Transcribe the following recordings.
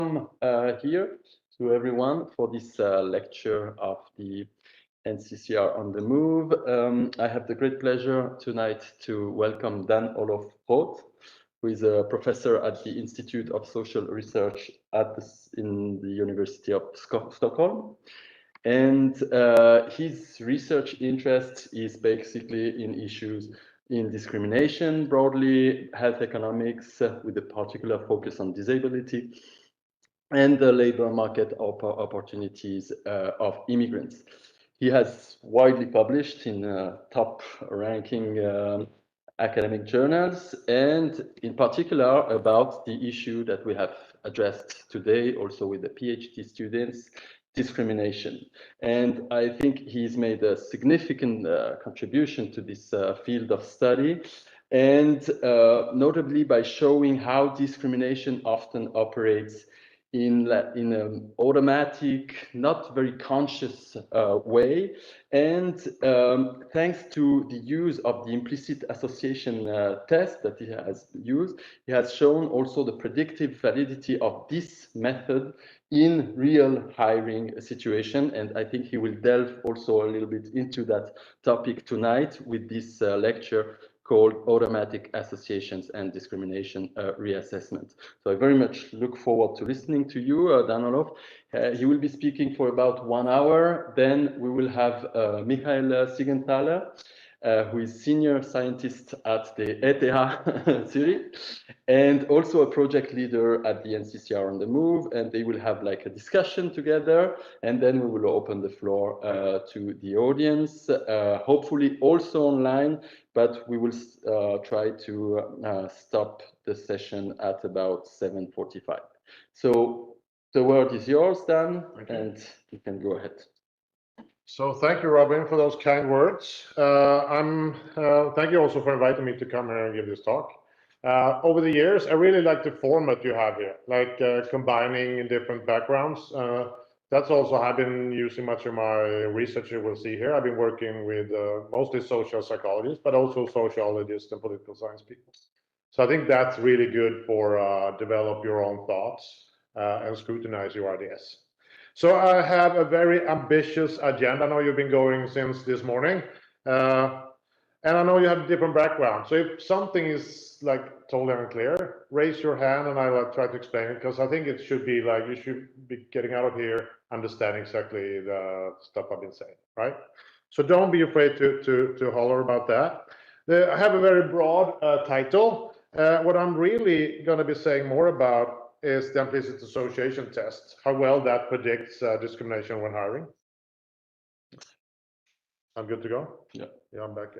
here to everyone for this lecture of the NCCR on the Move. I have the great pleasure tonight to welcome Jan-Olof Rooth, who is a professor at the Institute of Social Research in the University of Stockholm. And his research interest is basically in issues in discrimination broadly, health economics with a particular focus on disability, and the labor market opportunities of immigrants. He has widely published in top ranking academic journals, and in particular about the issue that we have addressed today, also with the PhD students, discrimination. And I think he's made a significant contribution to this field of study, and notably by showing how discrimination often operates in an automatic, not very conscious way. And thanks to the use of the implicit association test that he has used, he has shown also the predictive validity of this method in real hiring situation. And I think he will delve also a little bit into that topic tonight with this lecture called Automatic Associations and Discrimination Reassessment. So I very much look forward to listening to you, Jan-Olof. He will be speaking for about 1 hour. Then we will have Michael Siegenthaler, who is senior scientist at the ETH Zurich, and also a project leader at the NCCR on the Move. And they will have like a discussion together, and then we will open the floor to the audience, hopefully also online, but we will try to stop the session at about 7:45. So the word is yours, Dan, and you can go ahead. So thank you, Robin, for those kind words. Thank you also for inviting me to come here and give this talk. Over the years, I really like the format you have here, like combining different backgrounds. That's also I've been using much of my research. You will see here. I've been working with mostly social psychologists, but also sociologists and political science people. So I think that's really good for develop your own thoughts and scrutinize your ideas. So I have a very ambitious agenda. I know you've been going since this morning, and I know you have different backgrounds. So if something is like totally unclear, raise your hand and I will try to explain it, because I think it should be like you should be getting out of here understanding exactly the stuff I've been saying, right? So don't be afraid to holler about that. I have a very broad title. What I'm really going to be saying more about is the implicit association test, how well that predicts discrimination when hiring. I'm good to go? Yeah. Yeah, I'm back.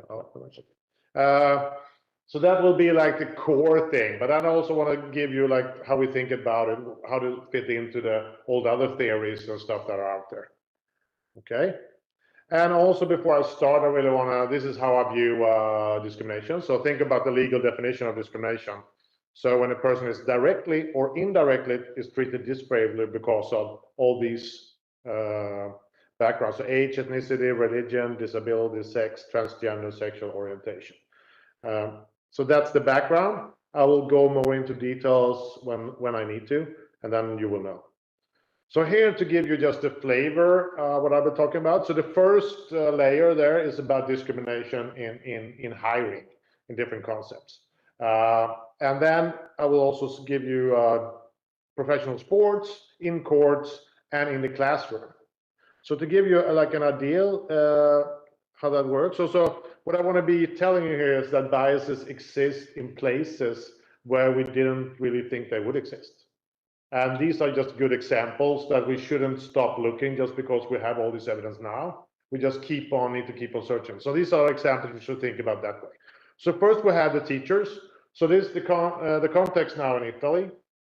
So that will be like the core thing, but I also want to give you like how we think about it, how to fit into all the other theories and stuff that are out there. Okay. And also before I start, I really want to, this is how I view discrimination. So think about the legal definition of discrimination. So when a person is directly or indirectly is treated disparately because of all these backgrounds, so age, ethnicity, religion, disability, sex, transgender, sexual orientation. So that's the background. I will go more into details when I need to, and then you will know. So here to give you just a flavor, what I've been talking about. So the first layer there is about discrimination in hiring, in different concepts. And then I will also give you professional sports, in courts, and in the classroom. So to give you like an idea how that works. So what I want to be telling you here is that biases exist in places where we didn't really think they would exist. And these are just good examples that we shouldn't stop looking just because we have all this evidence now. We just need to keep on searching. So these are examples we should think about that way. So first we have the teachers. So this is the context now in Italy.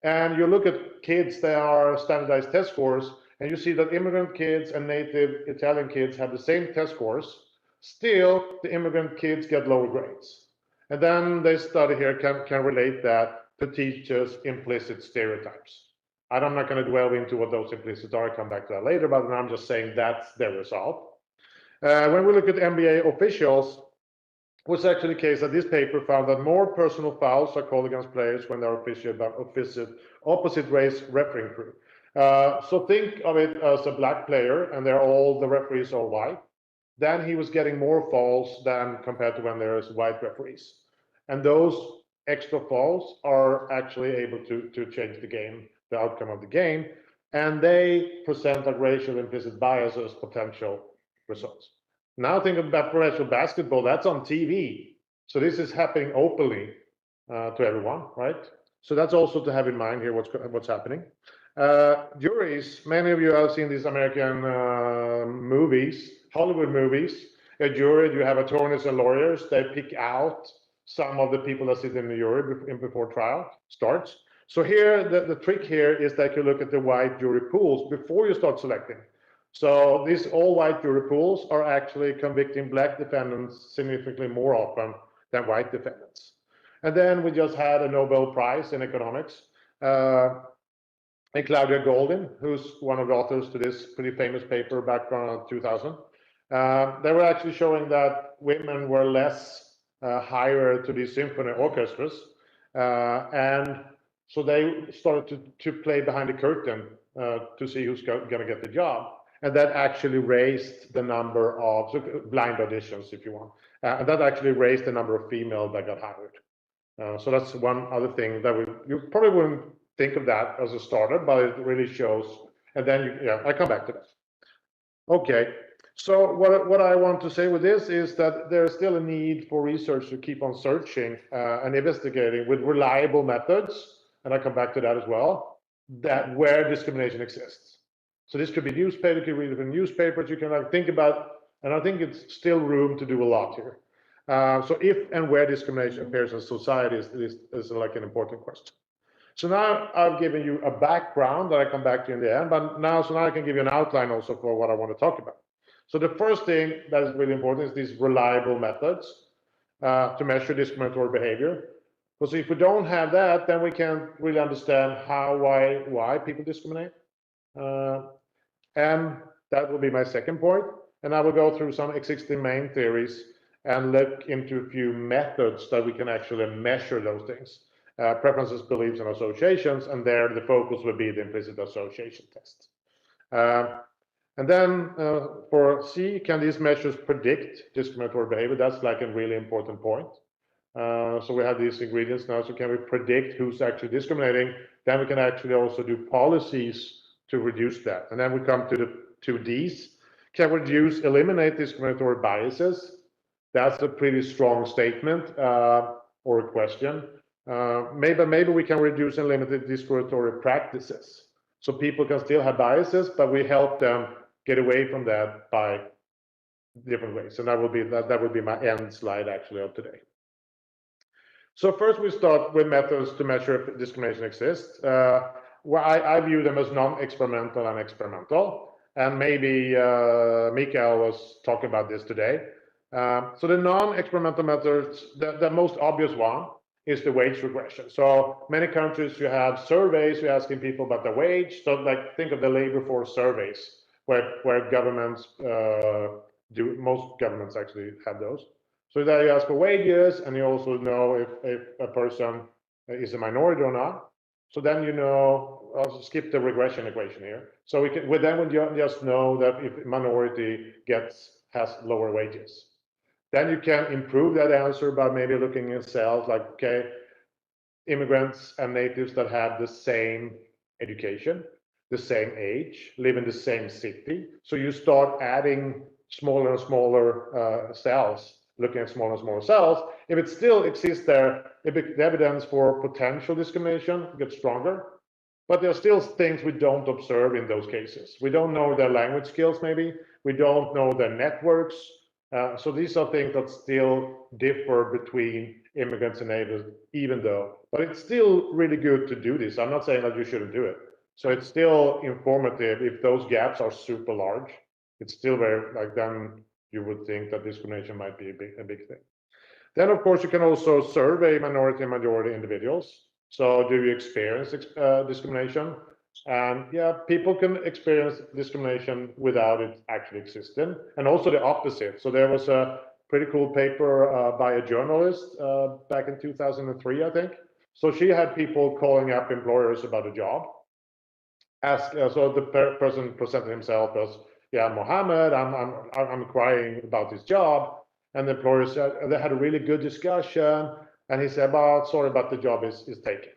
And you look at kids, they are standardized test scores, and you see that immigrant kids and native Italian kids have the same test scores. Still, the immigrant kids get lower grades. And then they study here can relate that to teachers' implicit stereotypes. I'm not going to dwell into what those implicit are. I'll come back to that later, but I'm just saying that's the result. When we look at MBA officials, was actually the case that this paper found that more personal fouls are called against players when they're officiated by opposite race refereeing crew. So think of it as a black player and the referees are white. Then he was getting more fouls than compared to when there's white referees. And those extra fouls are actually able to change the game, the outcome of the game. And they present like racial implicit bias as potential results. Now think about professional basketball, that's on TV. So this is happening openly to everyone, right? So that's also to have in mind here what's happening. Juries, many of you have seen these American movies, Hollywood movies. A jury, you have attorneys and lawyers, they pick out some of the people that sit in the jury before trial starts. So here, the trick here is that you look at the white jury pools before you start selecting. So these all white jury pools are actually convicting black defendants significantly more often than white defendants. And then we just had a Nobel Prize in economics. And Claudia Goldin, who's one of the authors to this pretty famous paper back around 2000, they were actually showing that women were less hired to these symphony orchestras. And so they started to play behind the curtain to see who's going to get the job. And that actually raised the number of blind auditions, if you want. And that actually raised the number of females that got hired. So that's one other thing that you probably wouldn't think of that as a starter, but it really shows. And then, I come back to that. Okay, so what I want to say with this is that there's still a need for research to keep on searching and investigating with reliable methods, and I come back to that as well, that where discrimination exists. So this could be newspaper, you can read it in newspapers, you can think about, and I think it's still room to do a lot here. So if and where discrimination appears in society is like an important question. So now I've given you a background that I come back to in the end, but now I can give you an outline also for what I want to talk about. So the first thing that is really important is these reliable methods to measure discriminatory behavior. Because if we don't have that, then we can't really understand why people discriminate. And that will be my second point. And I will go through some existing main theories and look into a few methods that we can actually measure those things. Preferences, beliefs, and associations, and there the focus will be the implicit association test. And then for C, can these measures predict discriminatory behavior? That's like a really important point. So we have these ingredients now, so can we predict who's actually discriminating? Then we can actually also do policies to reduce that. And then we come to the 2Ds. Can we eliminate discriminatory biases? That's a pretty strong statement or a question. Maybe we can reduce and limit discriminatory practices. So people can still have biases, but we help them get away from that by different ways. And that would be my end slide actually of today. So first we start with methods to measure if discrimination exists. Well, I view them as non-experimental and experimental. And maybe Mikael was talking about this today. So the non-experimental methods, the most obvious one is the wage regression. So many countries you have surveys, you're asking people about the wage. So like think of the labor force surveys where governments most governments actually have those. So there you ask for wages, and you also know if a person is a minority or not. So then I'll skip the regression equation here. So we just know that if minority has lower wages. Then you can improve that answer by maybe looking at cells like, okay, immigrants and natives that have the same education, the same age, live in the same city. So you start adding smaller and smaller cells, looking at smaller and smaller cells. If it still exists there, the evidence for potential discrimination gets stronger. But there are still things we don't observe in those cases. We don't know their language skills, maybe. We don't know their networks. So these are things that still differ between immigrants and natives, but it's still really good to do this. I'm not saying that you shouldn't do it. So it's still informative if those gaps are super large. It's still then you would think that discrimination might be a big thing. Then, of course, you can also survey minority and majority individuals. So do you experience discrimination? And yeah, people can experience discrimination without it actually existing, and also the opposite. So there was a pretty cool paper by a journalist back in 2003, I think. So she had people calling up employers about a job. So the person presented himself as, yeah, Mohammed, I'm inquiring about this job. And the employer said, they had a really good discussion. And he said, well, sorry, but the job is taken.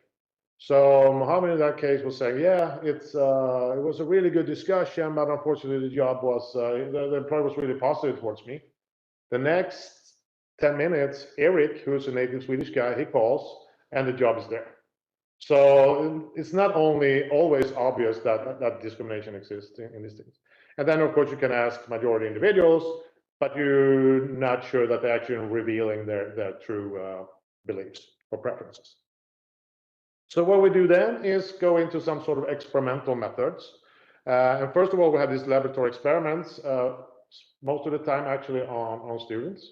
So Mohammed in that case was saying, yeah, it was a really good discussion, but unfortunately the job was, the employer was really positive towards me. The next 10 minutes, Eric, who's a native Swedish guy, he calls and the job is there. So it's not only always obvious that discrimination exists in these things. And then, of course, you can ask majority individuals, but you're not sure that they're actually revealing their true beliefs or preferences. So what we do then is go into some sort of experimental methods. And first of all, we have these laboratory experiments, most of the time actually on students.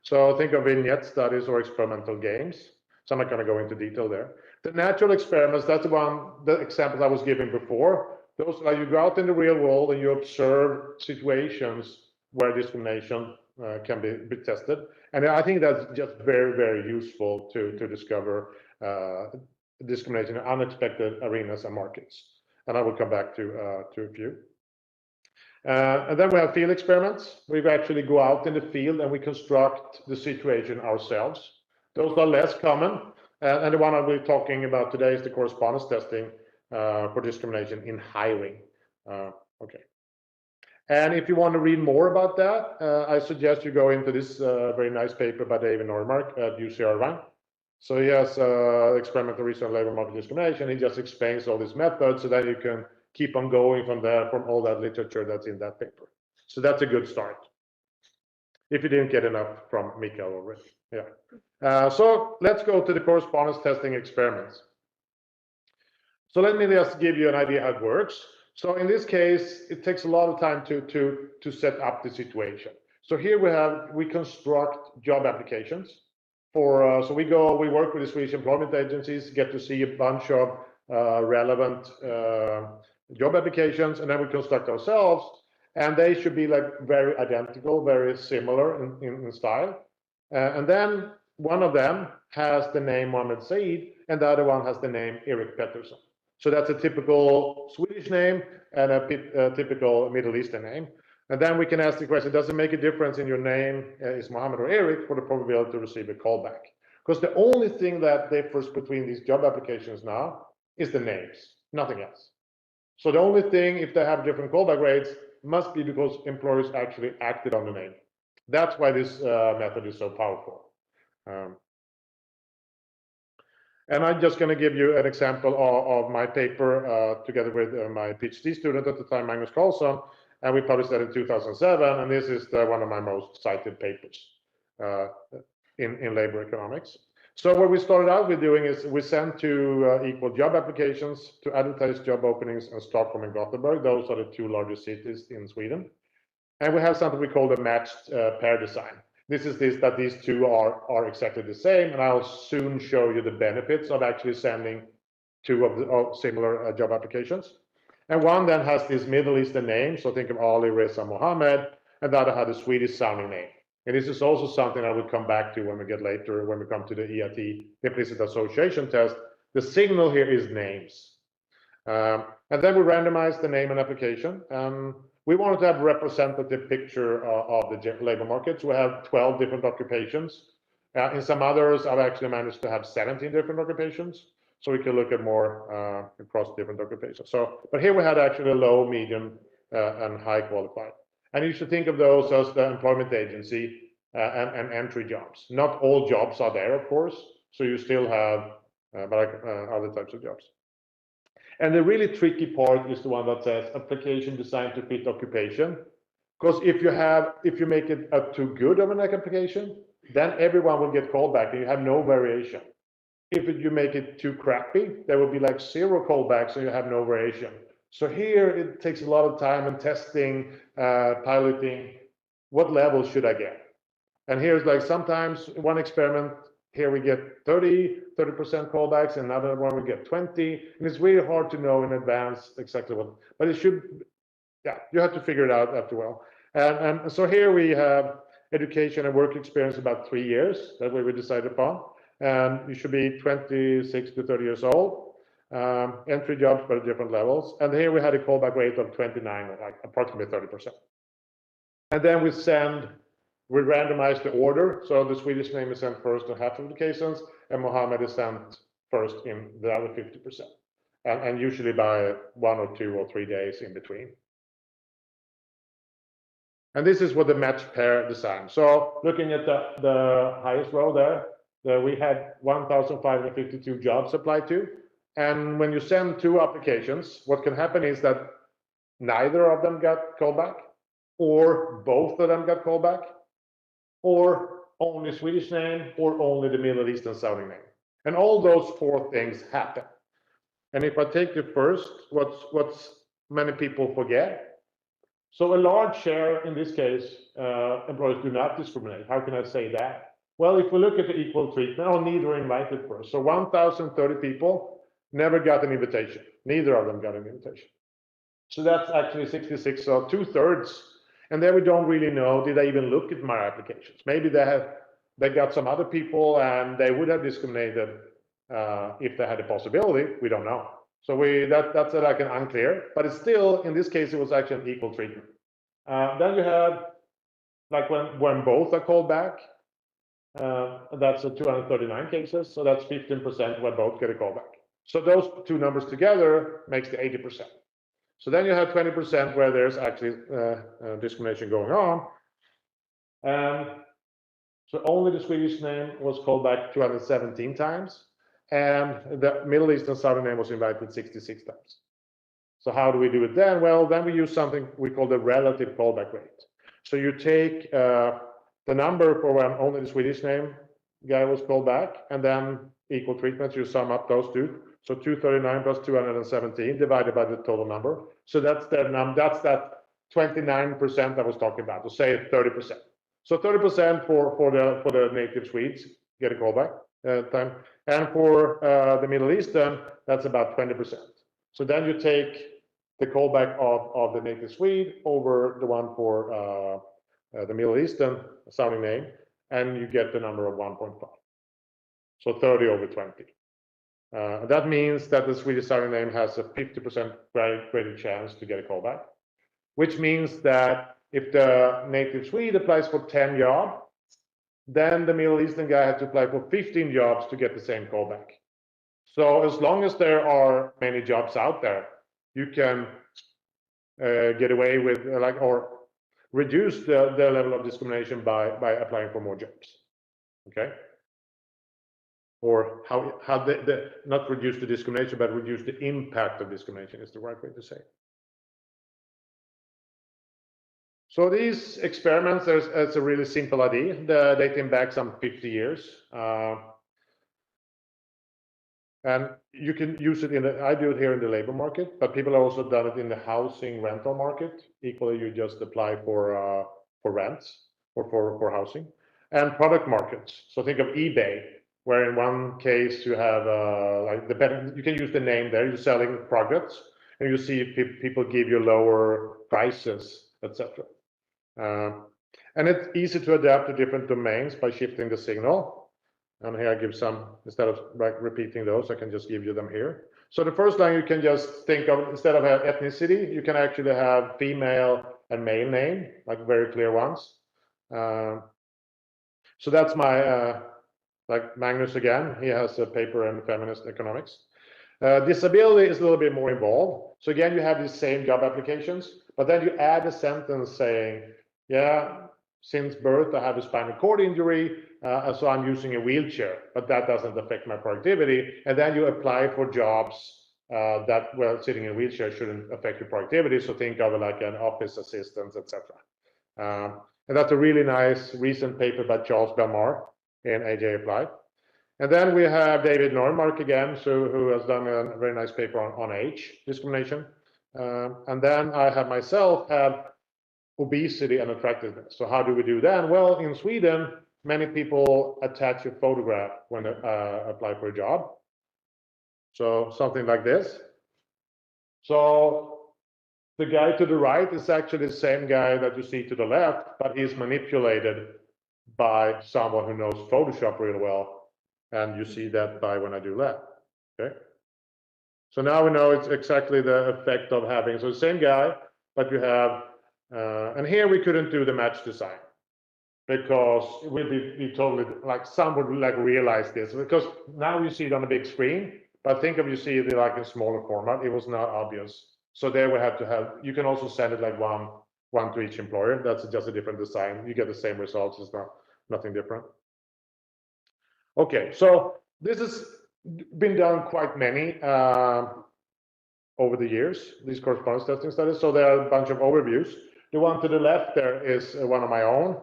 So think of vignette studies or experimental games. So I'm not going to go into detail there. The natural experiments, that's the example I was giving before. Those are you go out in the real world and you observe situations where discrimination can be tested. And I think that's just very, very useful to discover discrimination in unexpected arenas and markets. And I will come back to a few. And then we have field experiments. We actually go out in the field and we construct the situation ourselves. Those are less common. And the one I'll be talking about today is the correspondence testing for discrimination in hiring. Okay. And if you want to read more about that, I suggest you go into this very nice paper by David Normark at UCR1. So he has experimental research on labor market discrimination. He just explains all these methods so that you can keep on going from there, from all that literature that's in that paper. So that's a good start. If you didn't get enough from Mikael already. Yeah. So let's go to the correspondence testing experiments. So let me just give you an idea how it works. So in this case, it takes a lot of time to set up the situation. So here we construct job applications for, so we work with the Swedish employment agencies, get to see a bunch of relevant job applications, and then we construct ourselves, and they should be like very identical, very similar in style. And then one of them has the name Mohammed Said, and the other one has the name Erik Pettersson. So that's a typical Swedish name and a typical Middle Eastern name. And then we can ask the question, does it make a difference in your name is Mohammed or Erik for the probability to receive a callback? Because the only thing that differs between these job applications now is the names, nothing else. So the only thing, if they have different callback rates, must be because employers actually acted on the name. That's why this method is so powerful. And I'm just going to give you an example of my paper together with my PhD student at the time, Magnus Carlson, and we published that in 2007. And this is one of my most cited papers in labor economics. So what we started out with doing is we sent to equal job applications to advertise job openings in Stockholm and Gothenburg. Those are the two largest cities in Sweden. And we have something we call the matched pair design. This is that these two are exactly the same, and I'll soon show you the benefits of actually sending two of similar job applications. And one then has this Middle Eastern name, so think of Ali, Reza, Mohammed, and the other had a Swedish sounding name. And this is also something I will come back to when we get later, when we come to the EIT, implicit association test. The signal here is names. And then we randomize the name and application. We wanted to have a representative picture of the labor markets. We have 12 different occupations. In some others, I've actually managed to have 17 different occupations. So we can look at more across different occupations. But here we had actually low, medium, and high qualified. And you should think of those as the employment agency and entry jobs. Not all jobs are there, of course. So you still have other types of jobs. And the really tricky part is the one that says application designed to fit occupation. Because if you make it too good of an application, then everyone will get called back and you have no variation. If you make it too crappy, there will be like 0 callbacks and you have no variation. So here it takes a lot of time and testing, piloting. What level should I get? And here's like sometimes one experiment, here we get 30% callbacks, and another one we get 20. And it's really hard to know in advance exactly what, but it should, yeah, you have to figure it out after a while. And so here we have education and work experience about 3 years. That way we decided upon. And you should be 26 to 30 years old. Entry jobs, but at different levels. And here we had a callback rate of 29, like approximately 30%. And then we randomize the order. So the Swedish name is sent first in half of the cases, and Mohammed is sent first in the other 50%. And usually by 1 or 2 or 3 days in between. And this is what the match pair design. So looking at the highest row there, we had 1,552 jobs applied to. And when you send 2 applications, what can happen is that neither of them got called back, or both of them got called back, or only Swedish name, or only the Middle Eastern sounding name. And all those 4 things happen. And if I take the first, what's many people forget? So a large share, in this case, employers do not discriminate. How can I say that? Well, if we look at the equal treatment, neither are invited first. So 1,030 people never got an invitation. Neither of them got an invitation. So that's actually 66, so 2/3. And then we don't really know, did they even look at my applications? Maybe they got some other people and they would have discriminated if they had a possibility. We don't know. So that's like an unclear, but it's still, in this case, it was actually an equal treatment. Then you had, like when both are called back, that's 239 cases, so that's 15% when both get a callback. So those 2 numbers together makes the 80%. So then you have 20% where there's actually discrimination going on. So only the Swedish name was called back 217 times. And the Middle Eastern Southern name was invited 66 times. So how do we do it then? Well, then we use something we call the relative callback rate. So you take the number for when only the Swedish name guy was called back, and then equal treatment, you sum up those 2. So 239 plus 217 divided by the total number. So that's that 29% I was talking about, to say 30%. So 30% for the native Swedes get a callback time. And for the Middle Eastern, that's about 20%. So then you take the callback of the native Swede over the one for the Middle Eastern sounding name, and you get the number of 1.5. So 30 over 20. That means that the Swedish sounding name has a 50% greater chance to get a callback, which means that if the native Swede applies for 10 jobs, then the Middle Eastern guy has to apply for 15 jobs to get the same callback. So as long as there are many jobs out there, you can get away with or reduce the level of discrimination by applying for more jobs. Okay. Or how not reduce the discrimination, but reduce the impact of discrimination is the right way to say it. So these experiments, it's a really simple idea, dating back some 50 years. And you can use it I do it here in the labor market, but people have also done it in the housing rental market. Equally, you just apply for rents or for housing. And product markets. So think of eBay, where in one case you have you can use the name there, you're selling products, and you see if people give you lower prices, etc. And it's easy to adapt to different domains by shifting the signal. And here I give some, instead of repeating those, I can just give you them here. So the first line you can just think of, instead of ethnicity, you can actually have female and male name, like very clear ones. So that's my, like Magnus again, he has a paper in feminist economics. Disability is a little bit more involved. So again, you have the same job applications, but then you add a sentence saying, yeah, since birth I have a spinal cord injury, so I'm using a wheelchair, but that doesn't affect my productivity. And then you apply for jobs that, well, sitting in a wheelchair shouldn't affect your productivity. So think of it like an office assistant, etc. And that's a really nice recent paper by Charles Belmar in AJ Applied. And then we have David Normark again, who has done a very nice paper on age discrimination. And then I have myself had obesity and attractiveness. So how do we do that? Well, in Sweden, many people attach a photograph when they apply for a job. So something like this. So the guy to the right is actually the same guy that you see to the left, but he's manipulated by someone who knows Photoshop really well. And you see that by when I do that. Okay. So now we know it's exactly the effect of having, so the same guy, but you have, and here we couldn't do the match design because it would be totally, like some would like realize this, because now you see it on a big screen, but think of you see it like in smaller format, it was not obvious. So there we have to have, you can also send it like one to each employer. That's just a different design. You get the same results, it's nothing different. Okay, so this has been done quite many over the years, these correspondence testing studies. So there are a bunch of overviews. The one to the left there is one of my own.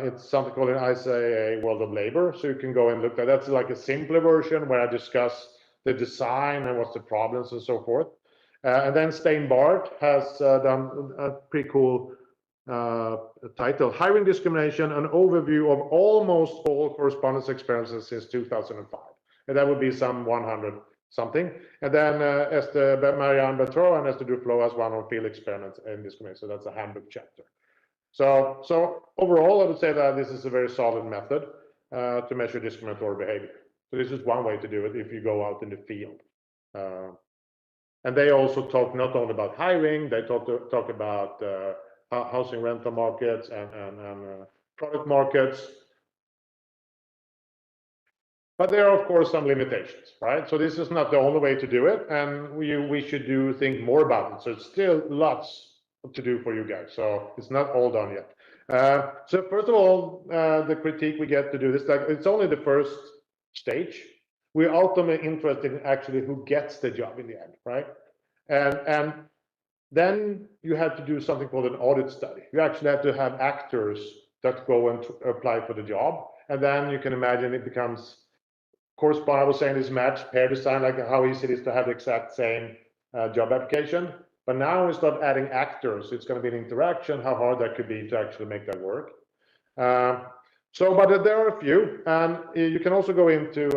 It's something called an ICA World of Labor. So you can go and look at that. That's like a simpler version where I discuss the design and what's the problems and so forth. And then Stein Bart has done a pretty cool title, Hiring Discrimination, an overview of almost all correspondence experiences since 2005. And that would be some 100 something. And then Marianne Bertrand and Esther Duflo has one on field experiments and discrimination. So that's a handbook chapter. So overall, I would say that this is a very solid method to measure discriminatory behavior. So this is one way to do it if you go out in the field. And they also talk not only about hiring, they talk about housing rental markets and product markets. But there are, of course, some limitations, right? So this is not the only way to do it, and we should think more about it. So it's still lots to do for you guys. So it's not all done yet. So first of all, the critique we get to do this, like it's only the first stage. We're ultimately interested in actually who gets the job in the end, right? And then you have to do something called an audit study. You actually have to have actors that go and apply for the job, and then you can imagine it becomes correspond. I was saying this match pair design, like how easy it is to have the exact same job application. But now we start adding actors. It's going to be an interaction, how hard that could be to actually make that work. But there are a few, and you can also go into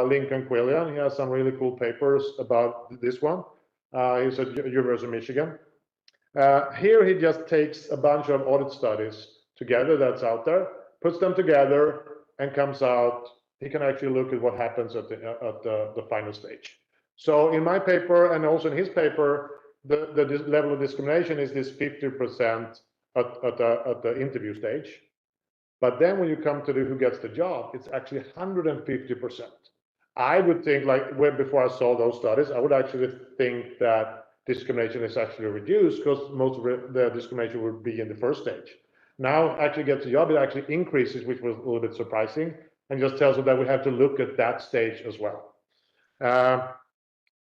Lincoln Quillian. He has some really cool papers about this one. He's at University of Michigan. Here he just takes a bunch of audit studies together that's out there, puts them together, and comes out. He can actually look at what happens at the final stage. So in my paper and also in his paper, the level of discrimination is this 50% at the interview stage. But then when you come to who gets the job, it's actually 150%. I would think, like before I saw those studies, I would actually think that discrimination is actually reduced because most of the discrimination would be in the first stage. Now actually gets the job, it actually increases, which was a little bit surprising, and just tells us that we have to look at that stage as well.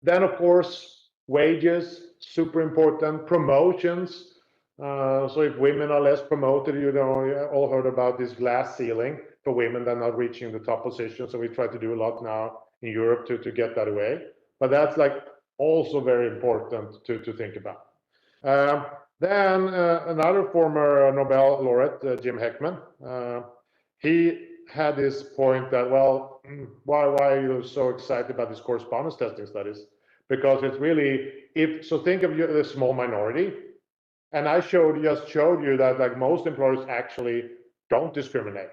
Then of course, wages, super important, promotions. So if women are less promoted, you all heard about this glass ceiling for women that are not reaching the top position. So we try to do a lot now in Europe to get that away. But that's like also very important to think about. Then another former Nobel laureate, Jim Heckman, he had this point that, well, why are you so excited about these correspondence testing studies? Because it's really, think of you as a small minority. And I just showed you that like most employers actually don't discriminate.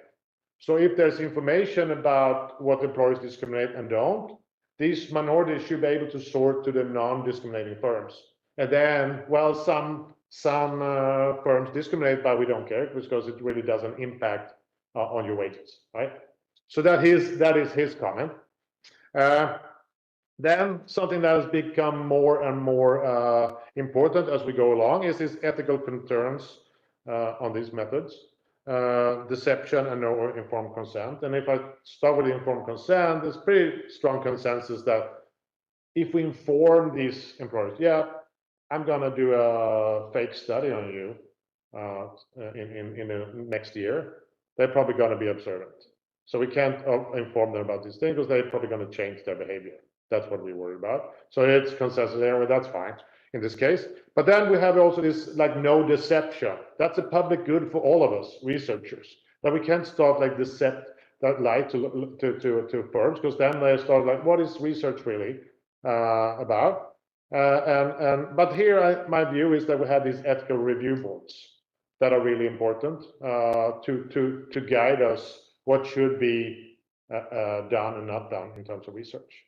So if there's information about what employers discriminate and don't, these minorities should be able to sort to the non-discriminating firms. And then, well, some firms discriminate, but we don't care because it really doesn't impact on your wages, right? So that is his comment. Then something that has become more and more important as we go along is these ethical concerns on these methods, deception and no informed consent. And if I start with informed consent, there's pretty strong consensus that if we inform these employers, yeah, I'm gonna do a fake study on you in the next year, they're probably gonna be observant. So we can't inform them about these things because they're probably gonna change their behavior. That's what we worry about. So it's consensus there, that's fine in this case. But then we have also this like no deception. That's a public good for all of us researchers. That we can't start like lie to firms, because then they start like, what is research really about? But here, my view is that we have these ethical review boards that are really important to guide us what should be done and not done in terms of research.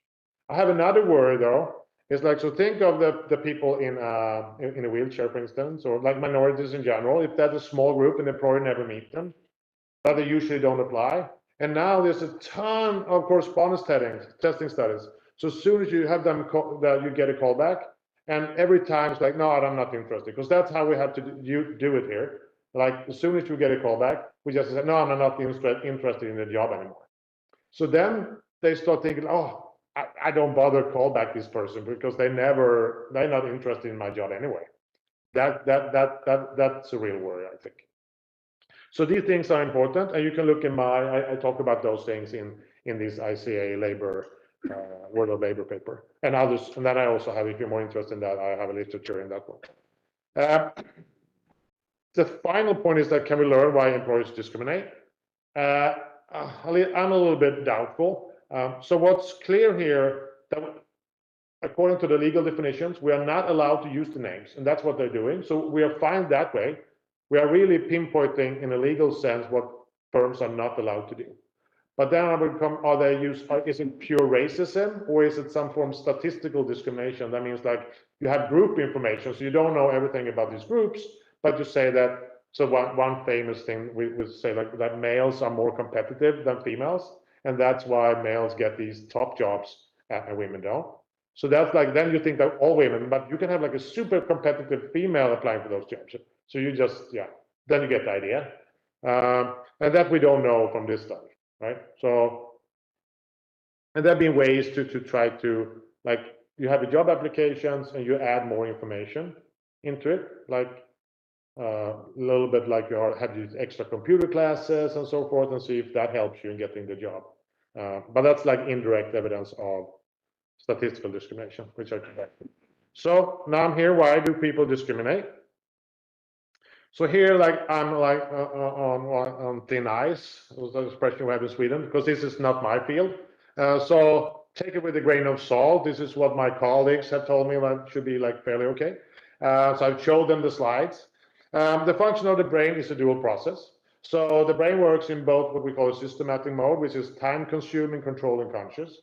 I have another worry though. It's like, so think of the people in a wheelchair, for instance, or like minorities in general. If that's a small group and the employer never meet them, but they usually don't apply. And now there's a ton of correspondence testing studies. So as soon as you have them, you get a call back, and every time it's like, no, I'm not interested, because that's how we have to do it here. Like as soon as you get a call back, we just say, no, I'm not interested in the job anymore. So then they start thinking, oh, I don't bother call back this person because they're not interested in my job anyway. That's a real worry, I think. So these things are important, and you can look in I talk about those things in this ICA labor, World of Labor paper, and others. And then I also have, if you're more interested in that, I have a literature in that one. The final point is that can we learn why employers discriminate? I'm a little bit doubtful. So what's clear here, that according to the legal definitions, we are not allowed to use the names, and that's what they're doing. So we are fine that way. We are really pinpointing in a legal sense what firms are not allowed to do. But then I would come, is it pure racism, or is it some form of statistical discrimination? That means like you have group information, so you don't know everything about these groups, but you say that, so one famous thing we would say like that males are more competitive than females, and that's why males get these top jobs and women don't. So that's like, then you think that all women, but you can have like a super competitive female applying for those jobs. So you just, then you get the idea. And that we don't know from this study, right? So, and there have been ways to try to, like, you have a job applications and you add more information into it, like a little bit like you have these extra computer classes and so forth, and see if that helps you in getting the job. But that's like indirect evidence of statistical discrimination, which I can back. So now I'm here. Why do people discriminate? So here, like I'm like on thin ice. Was the expression we have in Sweden, because this is not my field. So take it with a grain of salt. This is what my colleagues have told me that should be like fairly okay. So I've showed them the slides. The function of the brain is a dual process. So the brain works in both what we call a systematic mode, which is time-consuming, controlled, and conscious.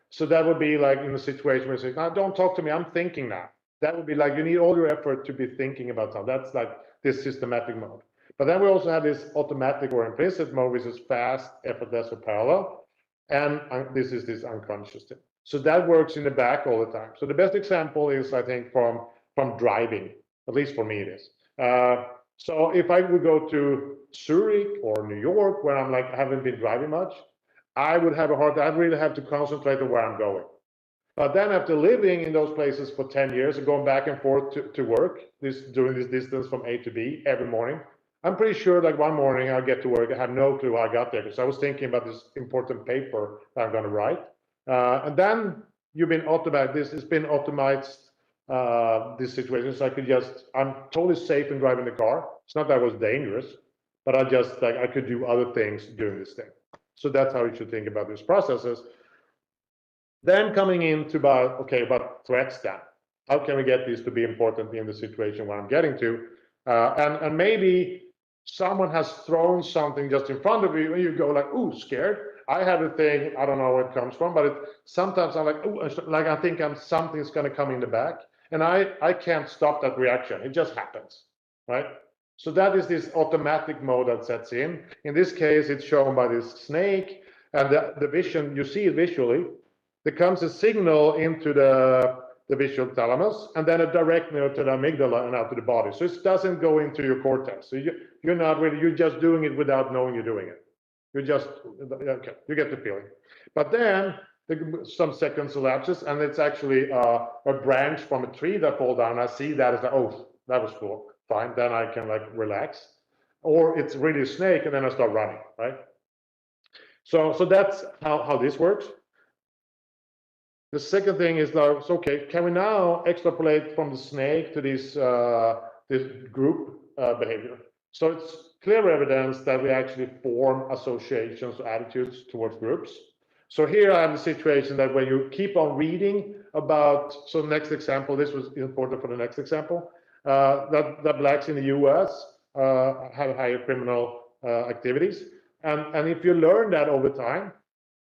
So that would be like in a situation where you say, "No, don't talk to me, I'm thinking now." That would be like you need all your effort to be thinking about something. That's like this systematic mode. But then we also have this automatic or implicit mode, which is fast, effortless, or parallel. And this is this unconscious thing. So that works in the back all the time. So the best example is, I think, from driving, at least for me it is. So if I would go to Zurich or New York, where I'm like, I haven't been driving much, I would have a hard time. I'd really have to concentrate on where I'm going. But then after living in those places for 10 years and going back and forth to work, doing this distance from A to B every morning, I'm pretty sure like one morning I'll get to work. I have no clue how I got there, because I was thinking about this important paper that I'm going to write. And then you've been automated. It's been automated, this situation. So I'm totally safe in driving the car. It's not that I was dangerous, but I could do other things doing this thing. So that's how you should think about these processes. Then coming into about threats then. How can we get these to be important in the situation where I'm getting to? And maybe someone has thrown something just in front of you and you go like, ooh, scared. I have a thing, I don't know where it comes from, but sometimes I'm like, ooh, like I think something's gonna come in the back. And I can't stop that reaction. It just happens, right? So that is this automatic mode that sets in. In this case, it's shown by this snake, and the vision, you see it visually. There comes a signal into the visual thalamus, and then a direct nerve to the amygdala and out to the body. So it doesn't go into your cortex. So you're just doing it without knowing you're doing it. You get the feeling. But then some seconds elapses, and it's actually a branch from a tree that falls down. I see that as like, oh, that was cool, fine. Then I can like relax. Or it's really a snake, and then I start running, right? So that's how this works. The second thing is now, okay, can we now extrapolate from the snake to this group behavior? So it's clear evidence that we actually form associations or attitudes towards groups. So here I have the situation that when you keep on reading about, so next example, this was important for the next example, that blacks in the US have higher criminal activities. And if you learn that over time,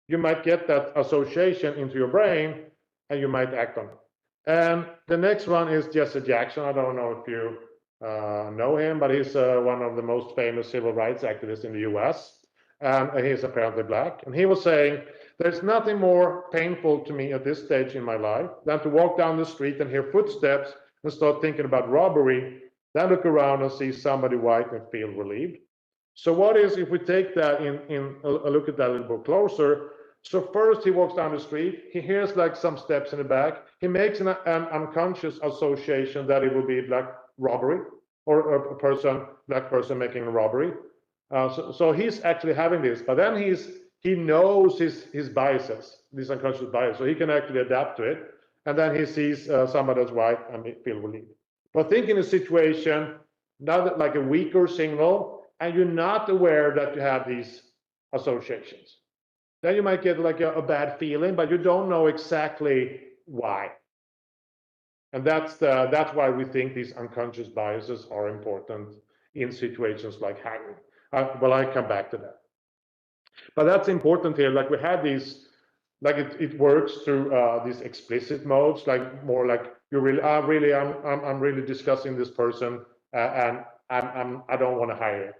you might get that association into your brain and you might act on it. And the next one is Jesse Jackson. I don't know if you know him, but he's one of the most famous civil rights activists in the US. And he's apparently black. And he was saying, there's nothing more painful to me at this stage in my life than to walk down the street and hear footsteps and start thinking about robbery, then look around and see somebody white and feel relieved. So what is, if we take that in a look at that a little bit closer, so first he walks down the street, he hears like some steps in the back, he makes an unconscious association that it will be black robbery or a black person making a robbery. So he's actually having this, but then he knows his biases, this unconscious bias, so he can actually adapt to it. And then he sees somebody that's white and feel relieved. But think in a situation, not like a weaker signal, and you're not aware that you have these associations. Then you might get like a bad feeling, but you don't know exactly why. And that's why we think these unconscious biases are important in situations like hanging. Well, I come back to that. But that's important here. Like we have these, like it works through these explicit modes, like more like you really, I'm really discussing this person, and I don't want to hire him.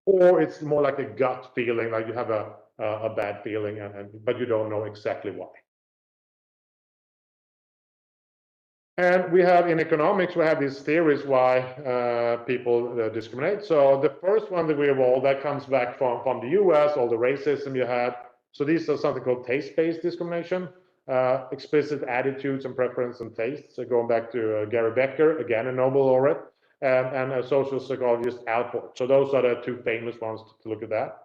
Or it's more like a gut feeling, like you have a bad feeling, but you don't know exactly why. And we have in economics, we have these theories why people discriminate. So the first one that we evolved, that comes back from the US, all the racism you had. So these are something called taste-based discrimination, explicit attitudes and preference and tastes. So going back to Gary Becker, again a Nobel laureate, and a social psychologist, Alport. So those are the two famous ones to look at that.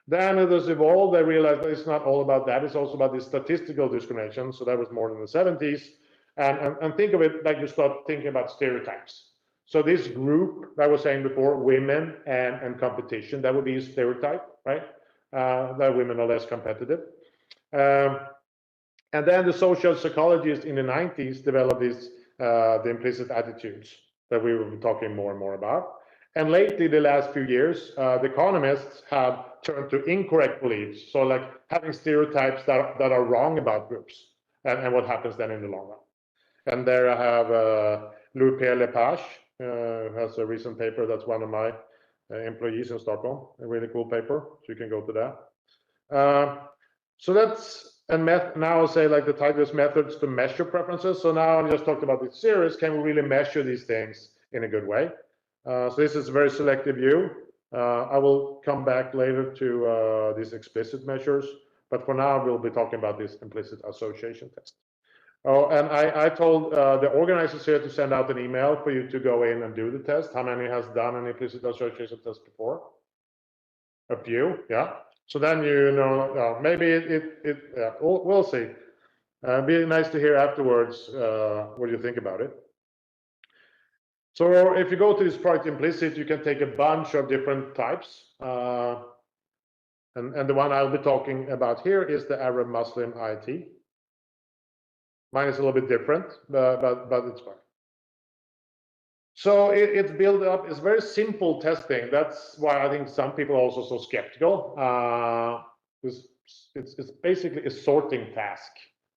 Then it has evolved. They realized that it's not all about that. It's also about the statistical discrimination. So that was more in the 70s. And think of it like you start thinking about stereotypes. So this group that I was saying before, women and competition, that would be a stereotype, right? That women are less competitive. And then the social psychologists in the 90s developed these, the implicit attitudes that we will be talking more and more about. And lately, the last few years, the economists have turned to incorrect beliefs. So like having stereotypes that are wrong about groups and what happens then in the long run. And there I have Louis-Pierre Lepage, who has a recent paper. That's one of my employees in Stockholm, a really cool paper. So you can go to that. So that's, and now I'll say like the title is methods to measure preferences. So now I just talked about this series. Can we really measure these things in a good way? So this is a very selective view. I will come back later to these explicit measures, but for now we'll be talking about this implicit association test. Oh, and I told the organizers here to send out an email for you to go in and do the test. How many has done an implicit association test before? A few, yeah. So then you know, maybe yeah, we'll see. Be nice to hear afterwards what you think about it. So if you go to this project implicit, you can take a bunch of different types. And the one I'll be talking about here is the Arab Muslim IT. Mine is a little bit different, but it's fine. So it's built up, it's very simple testing. That's why I think some people are also so skeptical. It's basically a sorting task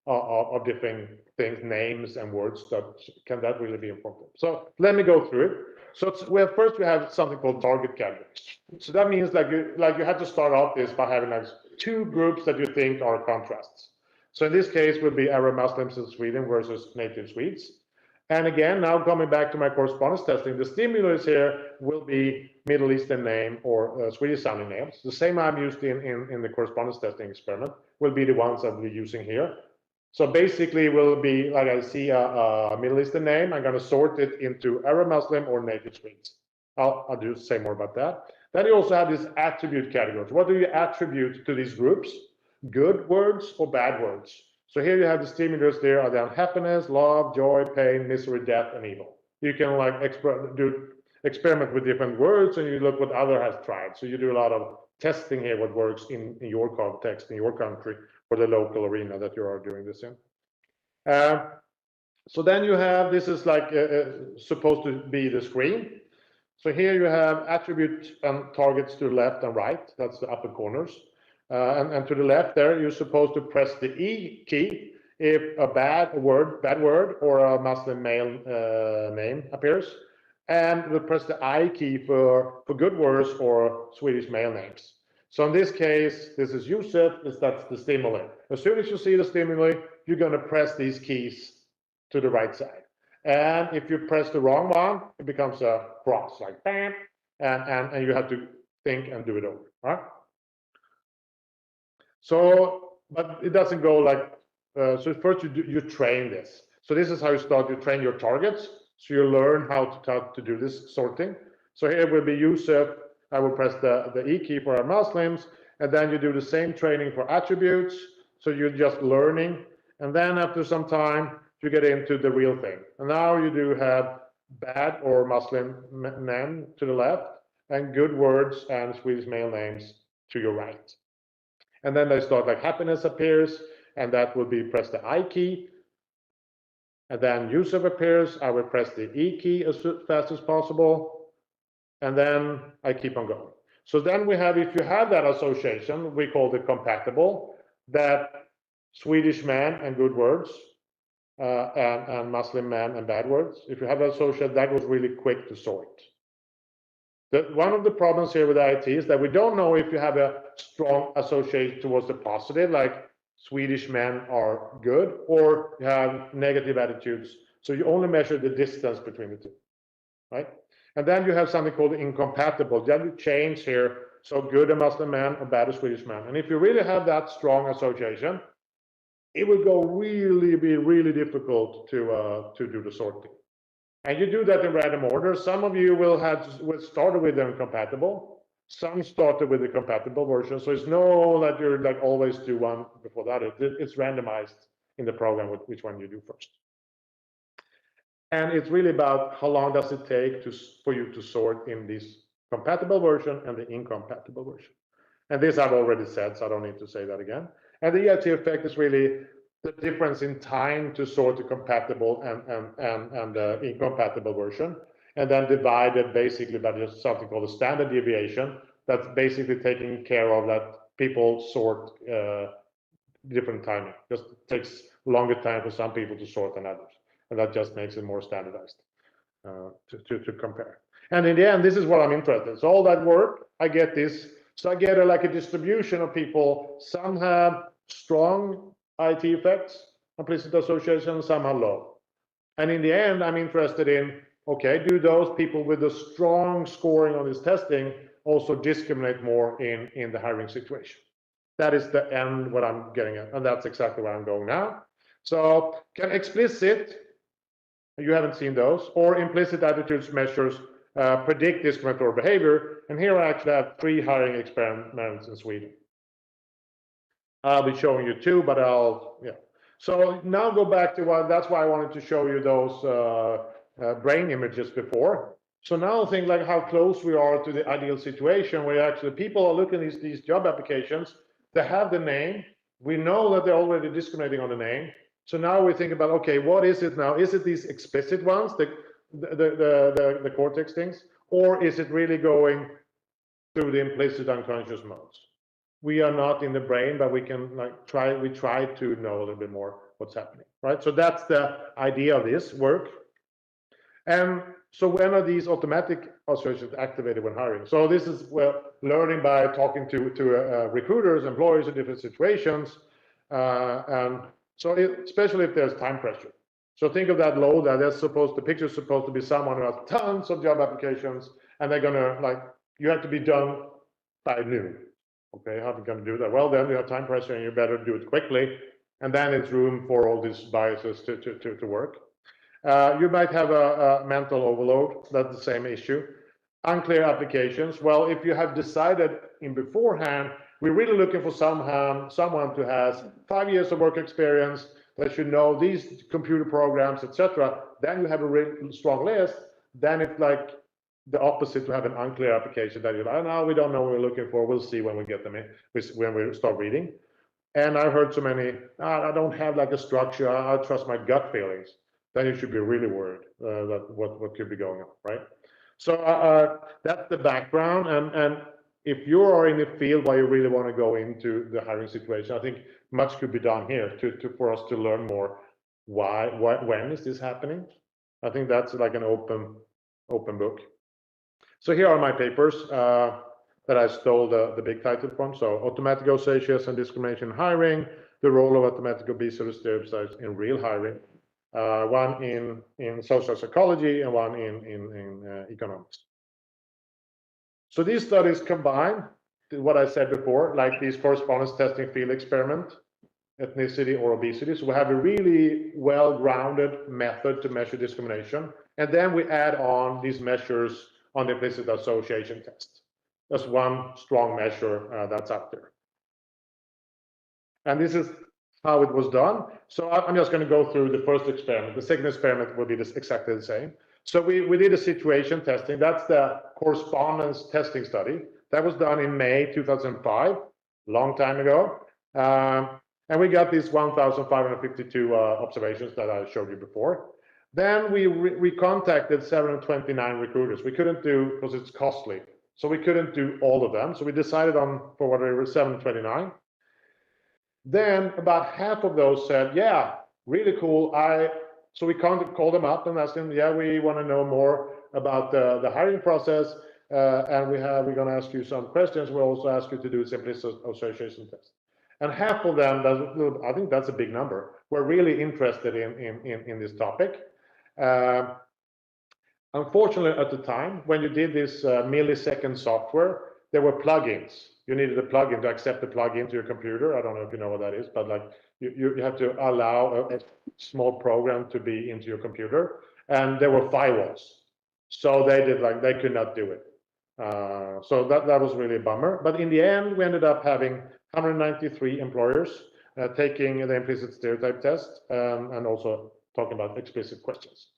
of different things, names and words that really be important. So let me go through it. So first we have something called target categories. So that means like you have to start off this by having like two groups that you think are contrasts. So in this case would be Arab Muslims in Sweden versus native Swedes. And again, now coming back to my correspondence testing, the stimulus here will be Middle Eastern name or Swedish sounding names. The same I'm used in the correspondence testing experiment will be the ones I'll be using here. So basically it will be like I see a Middle Eastern name, I'm going to sort it into Arab Muslim or native Swedes. I'll do say more about that. Then you also have these attribute categories. What do you attribute to these groups? Good words or bad words? So here you have the stimulus there are the unhappiness, love, joy, pain, misery, death, and evil. You can like experiment with different words and you look what other has tried. So you do a lot of testing here what works in your context, in your country, or the local arena that you are doing this in. So then you have, this is like supposed to be the screen. So here you have attribute and targets to the left and right. That's the upper corners. And to the left there, you're supposed to press the E key if a bad word or a Muslim male name appears, and we press the I key for good words or Swedish male names. So in this case, this is Yusuf, that's the stimuli. As soon as you see the stimuli, you're going to press these keys to the right side. And if you press the wrong one, it becomes a cross, like bam, and you have to think and do it over, right? So, but it doesn't go like, so first you train this. So this is how you start, you train your targets. So you learn how to do this sorting. So here will be Yusuf, I will press the E key for our Muslims, and then you do the same training for attributes. So you're just learning. And then after some time, you get into the real thing. And now you do have bad or Muslim men to the left, and good words and Swedish male names to your right. And then they start like happiness appears, and that will be press the I key. And then Yusuf appears, I will press the E key as fast as possible. And then I keep on going. So then we have, if you have that association, we call it compatible, that Swedish man and good words, and Muslim man and bad words. If you have that association, that goes really quick to sort. One of the problems here with IT is that we don't know if you have a strong association towards the positive, like Swedish men are good, or you have negative attitudes. So you only measure the distance between the two, right? And then you have something called incompatible. Then you change here, so good a Muslim man or bad a Swedish man. And if you really have that strong association, it will be really difficult to do the sorting. And you do that in random order. Some of you will start with the incompatible. Some started with the compatible version. So it's no that you're like always do one before that. It's randomized in the program with which one you do first. And it's really about how long does it take for you to sort in this compatible version and the incompatible version. And this I've already said, so I don't need to say that again. And the EIT effect is really the difference in time to sort the compatible and the incompatible version, and then divided basically by just something called a standard deviation. That's basically taking care of that people sort different timing. Just takes longer time for some people to sort than others, and that just makes it more standardized to compare. And in the end, this is what I'm interested in. So all that work, I get this. So I get like a distribution of people. Some have strong IT effects, implicit association, some are low. And in the end, I'm interested in, okay, do those people with a strong scoring on this testing also discriminate more in the hiring situation? That is the end, what I'm getting at, and that's exactly where I'm going now. So can explicit, you haven't seen those, or implicit attitudes measures predict discriminatory behavior. And here I actually have 3 hiring experiments in Sweden. I'll be showing you 2, but yeah. So now go back to that's why I wanted to show you those brain images before. So now think like how close we are to the ideal situation where actually people are looking at these job applications, they have the name, we know that they're already discriminating on the name. So now we think about, okay, what is it now? Is it these explicit ones, the cortex things, or is it really going through the implicit unconscious modes? We are not in the brain, but we can we try to know a little bit more what's happening, right? So that's the idea of this work. And so when are these automatic associations activated when hiring? So this is learning by talking to recruiters, employers in different situations, and so especially if there's time pressure. So think of that load that the picture's supposed to be someone who has tons of job applications, and they're gonna you have to be done by noon. Okay, how are you going to do that? Well, then you have time pressure and you better do it quickly. And then it's room for all these biases to work. You might have a mental overload. That's the same issue. Unclear applications. Well, if you have decided in beforehand, we're really looking for someone who has 5 years of work experience, that should know these computer programs, etc. Then you have a really strong list. Then it's like the opposite to have an unclear application that you're like, oh, no, we don't know what we're looking for. We'll see when we get them in, when we start reading. And I've heard so many, I don't have like a structure. I trust my gut feelings. then you should be really worried that what could be going on, right? So that's the background, and if you are in a field where you really want to go into the hiring situation, I think much could be done here for us to learn more. When is this happening? I think that's like an open book. So here are my papers that I stole the big title from. So automatic associates and discrimination in hiring, the role of automatic obesity stereotypes in real hiring, one in social psychology and one in economics. So these studies combine what I said before, like these correspondence testing field experiment, ethnicity or obesity. So we have a really well-grounded method to measure discrimination. And then we add on these measures on the implicit association test. That's one strong measure that's up there. And this is how it was done. So I'm just going to go through the first experiment. The second experiment will be exactly the same. So we did a situation testing. That's the correspondence testing study. That was done in May 2005, long time ago. And we got these 1,552 observations that I showed you before. Then we contacted 729 recruiters. We couldn't do, because it's costly, so we couldn't do all of them. So we decided on, for whatever, 729. Then about half of those said, yeah, really cool. So we called them up and asked them, yeah, we want to know more about the hiring process. And we're going to ask you some questions. We'll also ask you to do implicit association test. And half of them, I think that's a big number, were really interested in this topic. Unfortunately, at the time, when you did this millisecond software, there were plugins. You needed a plugin to accept the plugin to your computer. I don't know if you know what that is, but like you have to allow a small program to be into your computer, and there were firewalls. So they could not do it. So that was really a bummer. But in the end, we ended up having 193 employers taking the implicit stereotype test and also talking about explicit questions.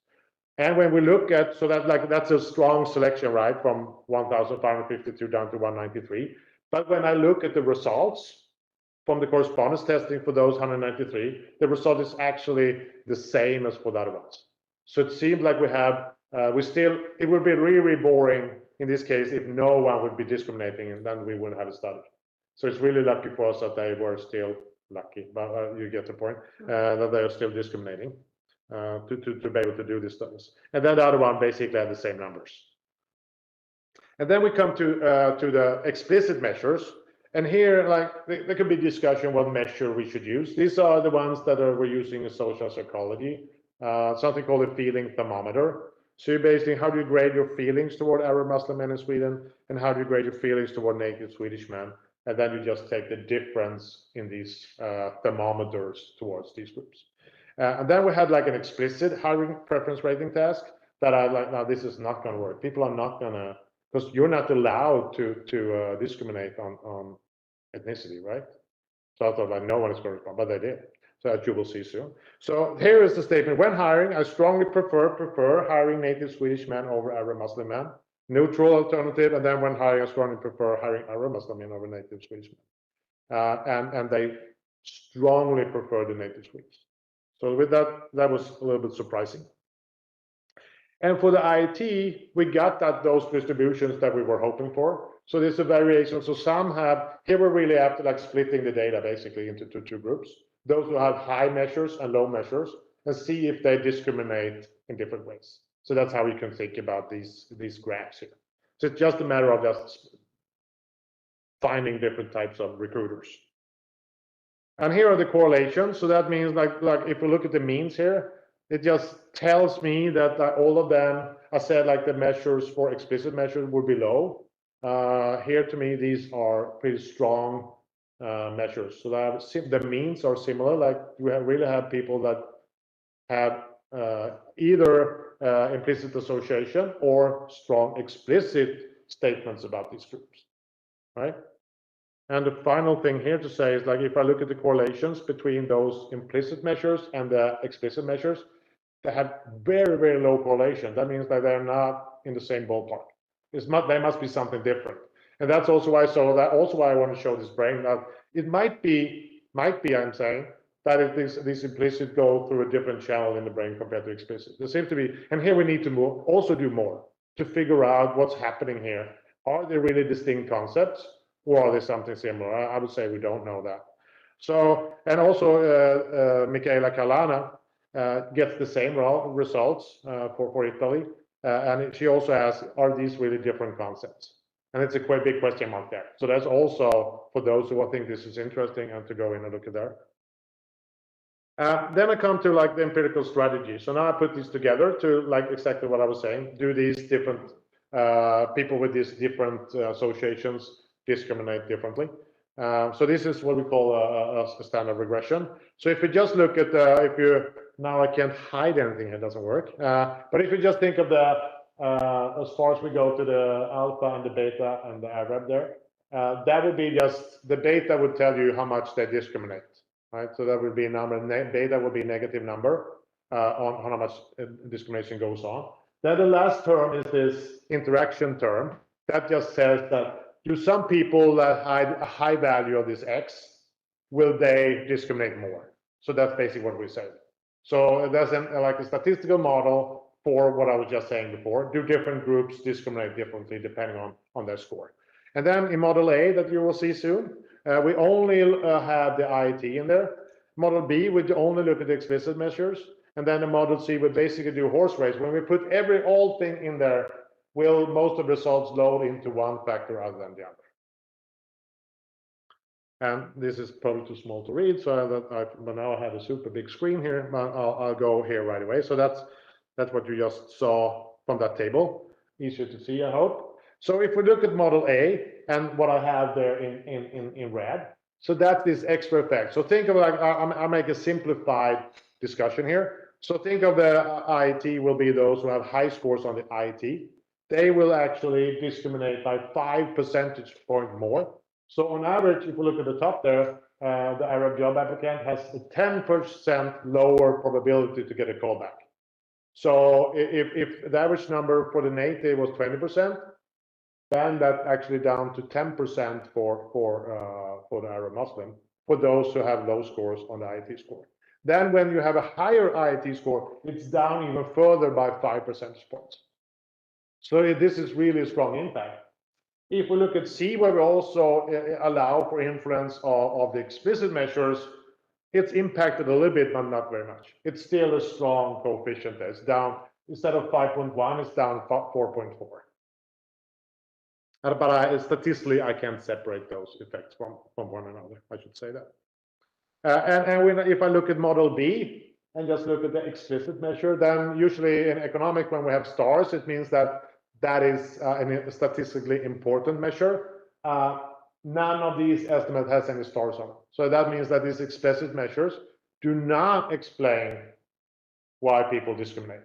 And when we look at, so that's a strong selection, right, from 1,552 down to 193. But when I look at the results from the correspondence testing for those 193, the result is actually the same as for the other ones. So it seems like it would be really boring in this case if no one would be discriminating, and then we wouldn't have a study. So it's really lucky for us that they were still lucky, but you get the point, that they are still discriminating to be able to do these studies. And then the other one basically had the same numbers. And then we come to the explicit measures. And here, there could be discussion what measure we should use. These are the ones that we're using in social psychology, something called a feeling thermometer. So you're basically, how do you grade your feelings toward Arab Muslim men in Sweden, and how do you grade your feelings toward native Swedish men? And then you just take the difference in these thermometers towards these groups. And then we had like an explicit hiring preference rating task that I like, now this is not going to work. People are not going to, because you're not allowed to discriminate on ethnicity, right? So I thought like no one is going to respond, but they did. So that you will see soon. So here is the statement. When hiring, I strongly prefer hiring native Swedish men over Arab Muslim men. Neutral alternative. And then when hiring, I strongly prefer hiring Arab Muslim men over native Swedish men. And they strongly prefer the native Swedes. So with that was a little bit surprising. And for the IIT, we got those distributions that we were hoping for. So there's a variation. So some have, here we're really after like splitting the data basically into two groups. Those who have high measures and low measures, and see if they discriminate in different ways. So that's how we can think about these graphs here. So it's just a matter of just finding different types of recruiters. And here are the correlations. So that means like if we look at the means here, it just tells me that all of them, I said like the measures for explicit measures would be low. Here to me, these are pretty strong measures. So that the means are similar. Like we really have people that have either implicit association or strong explicit statements about these groups, right? And the final thing here to say is like if I look at the correlations between those implicit measures and the explicit measures, they have very, very low correlation. That means that they're not in the same ballpark. They must be something different. And that's also why I want to show this brain that it might be, I'm saying, that these implicit go through a different channel in the brain compared to explicit. There seems to be, and here we need to also do more to figure out what's happening here. Are they really distinct concepts, or are they something similar? I would say we don't know that. So, and also Michaela Kalana gets the same results for Italy, and she also asks, are these really different concepts? And it's a quite big question mark there. So that's also for those who think this is interesting and to go in and look at there. Then I come to like the empirical strategy. So now I put these together to like exactly what I was saying. Do these different people with these different associations discriminate differently? So this is what we call a standard regression. So if you just look at now I can't hide anything, it doesn't work. But if you just think of the as far as we go to the alpha and the beta and the Arab there, that would be just the beta would tell you how much they discriminate. Right, so that would be a number. Beta would be a negative number on how much discrimination goes on. Then the last term is this interaction term that just says that do some people that hide a high value of this X, will they discriminate more? So that's basically what we say. So there's like a statistical model for what I was just saying before. Do different groups discriminate differently depending on their score? And then in model A that you will see soon, we only have the IIT in there. Model B would only look at the explicit measures, and then the model C would basically do horse race. When we put all thing in there, will most of the results load into one factor other than the other? And this is probably too small to read, so but now I have a super big screen here. I'll go here right away. So that's what you just saw from that table. Easier to see, I hope. So if we look at model A and what I have there in red, so that's this extra effect. So think of like, I'll make a simplified discussion here. So think of the IIT will be those who have high scores on the IIT. They will actually discriminate by 5 percentage points more. So on average, if we look at the top there, the Arab job applicant has a 10% lower probability to get a callback. So if the average number for the native was 20%, then that actually down to 10% for the Arab Muslim, for those who have low scores on the IIT score. Then when you have a higher IIT score, it's down even further by 5 percentage points. So this is really a strong impact. If we look at C, where we also allow for influence of the explicit measures, it's impacted a little bit, but not very much. It's still a strong coefficient. It's down, instead of 5.1, it's down 4.4. But statistically, I can't separate those effects from one another. I should say that. If I look at model B and just look at the explicit measure, then usually in economic, when we have stars, it means that is a statistically important measure. None of these estimates has any stars on it. So that means that these explicit measures do not explain why people discriminate.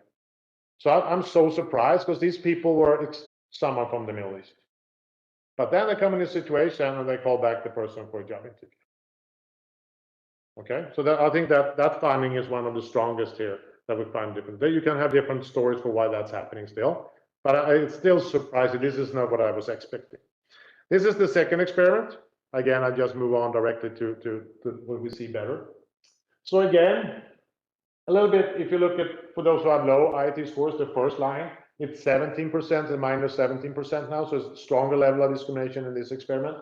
So I'm so surprised because these people were someone from the Middle East. But then they come in a situation and they call back the person for a job interview. Okay, so I think that finding is one of the strongest here that we find different. You can have different stories for why that's happening still, but it's still surprising. This is not what I was expecting. This is the second experiment. Again, I just move on directly to what we see better. So again, a little bit, if you look at, for those who have low IIT scores, the first line, it's 17% and minus 17% now, so it's a stronger level of discrimination in this experiment.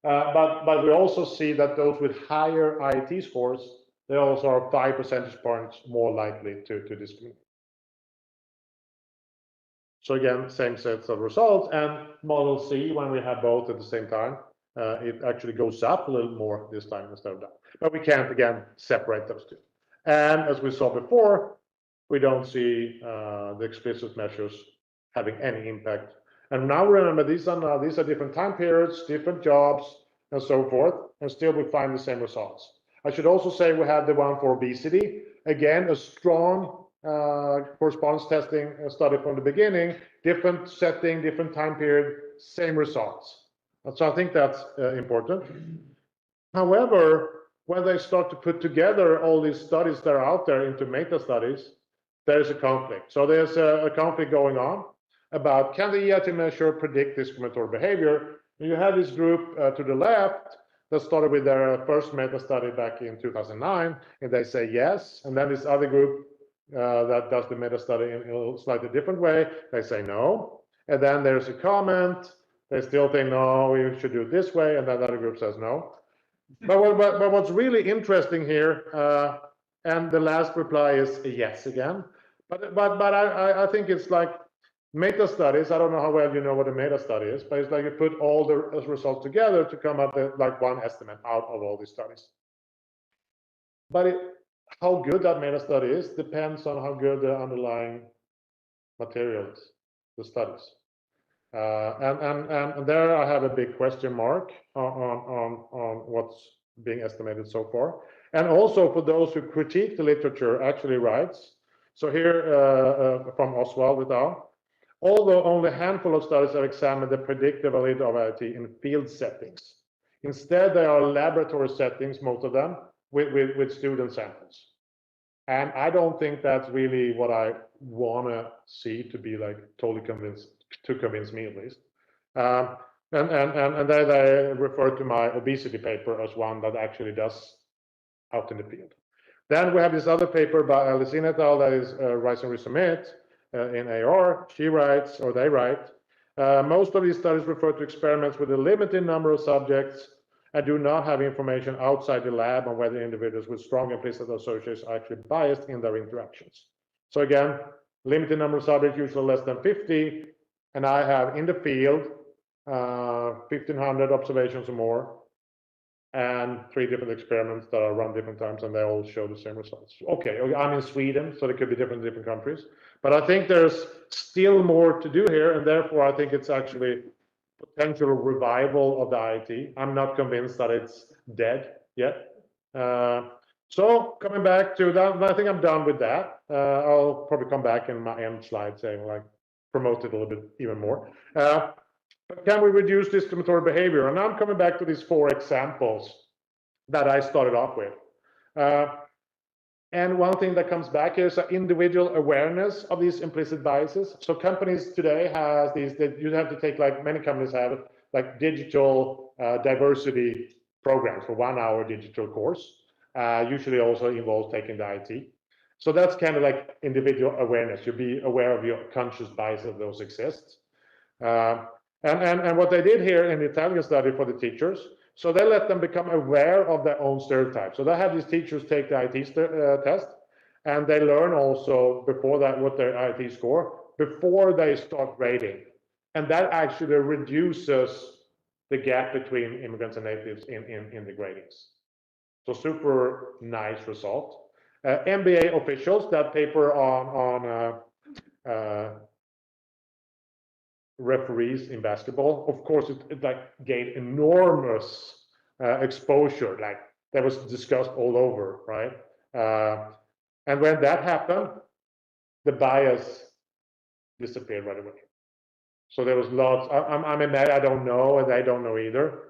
But we also see that those with higher IIT scores, they also are 5 percentage points more likely to discriminate. So again, same sets of results, and model C, when we have both at the same time, it actually goes up a little more this time instead of down. But we can't, again, separate those two. And as we saw before, we don't see the explicit measures having any impact. And now remember, these are different time periods, different jobs, and so forth, and still we find the same results. I should also say we have the one for obesity. Again, a strong correspondence testing study from the beginning, different setting, different time period, same results. So I think that's important. However, when they start to put together all these studies that are out there into meta studies, there's a conflict. So there's a conflict going on about, can the EIT measure predict discriminatory behavior? And you have this group to the left that started with their first meta study back in 2009, and they say yes. And then this other group that does the meta study in a slightly different way, they say no. And then there's a comment, they still think no, we should do it this way, and then the other group says no. But what's really interesting here, and the last reply is a yes again. But I think it's like meta studies. I don't know how well you know what a meta study is, but it's like you put all the results together to come up with like one estimate out of all these studies. But how good that meta study is depends on how good the underlying material is, the studies. And there I have a big question mark on what's being estimated so far. And also for those who critique the literature actually writes. So here from Oswald et al. Although only a handful of studies have examined the predictive validity of IoT in field settings. Instead, they are laboratory settings, most of them, with student samples. And I don't think that's really what I want to see to be like totally convinced, to convince me at least. And then I refer to my obesity paper as one that actually does out in the field. Then we have this other paper by Alicine et al. That is Rise and Resubmit in AR. She writes, or they write, most of these studies refer to experiments with a limited number of subjects and do not have information outside the lab on whether individuals with strong implicit associations are actually biased in their interactions. So again, limited number of subjects, usually less than 50, and I have in the field 1,500 observations or more, and 3 different experiments that are run different times, and they all show the same results. Okay, I'm in Sweden, so they could be different in different countries, but I think there's still more to do here, and therefore I think it's actually potential revival of the IoT. I'm not convinced that it's dead yet. So coming back to that, I think I'm done with that. I'll probably come back in my end slide saying like promote it a little bit even more. But can we reduce discriminatory behavior? And I'm coming back to these 4 examples that I started off with. And one thing that comes back here is individual awareness of these implicit biases. So companies today has these, that you have to take, like many companies have, like digital diversity programs for 1-hour digital course. Usually also involves taking the IT. So that's kind of like individual awareness. You'll be aware of your conscious bias of those exist. And what they did here in the Italian study for the teachers, so they let them become aware of their own stereotypes. So they have these teachers take the IT test, and they learn also before that what their IT score before they start grading. And that actually reduces the gap between immigrants and natives in the gradings. So super nice result. MBA officials, that paper on referees in basketball, of course it like gained enormous exposure, like that was discussed all over, right? And when that happened, the bias disappeared right away. So there was lots. I'm mad, I don't know, and they don't know either.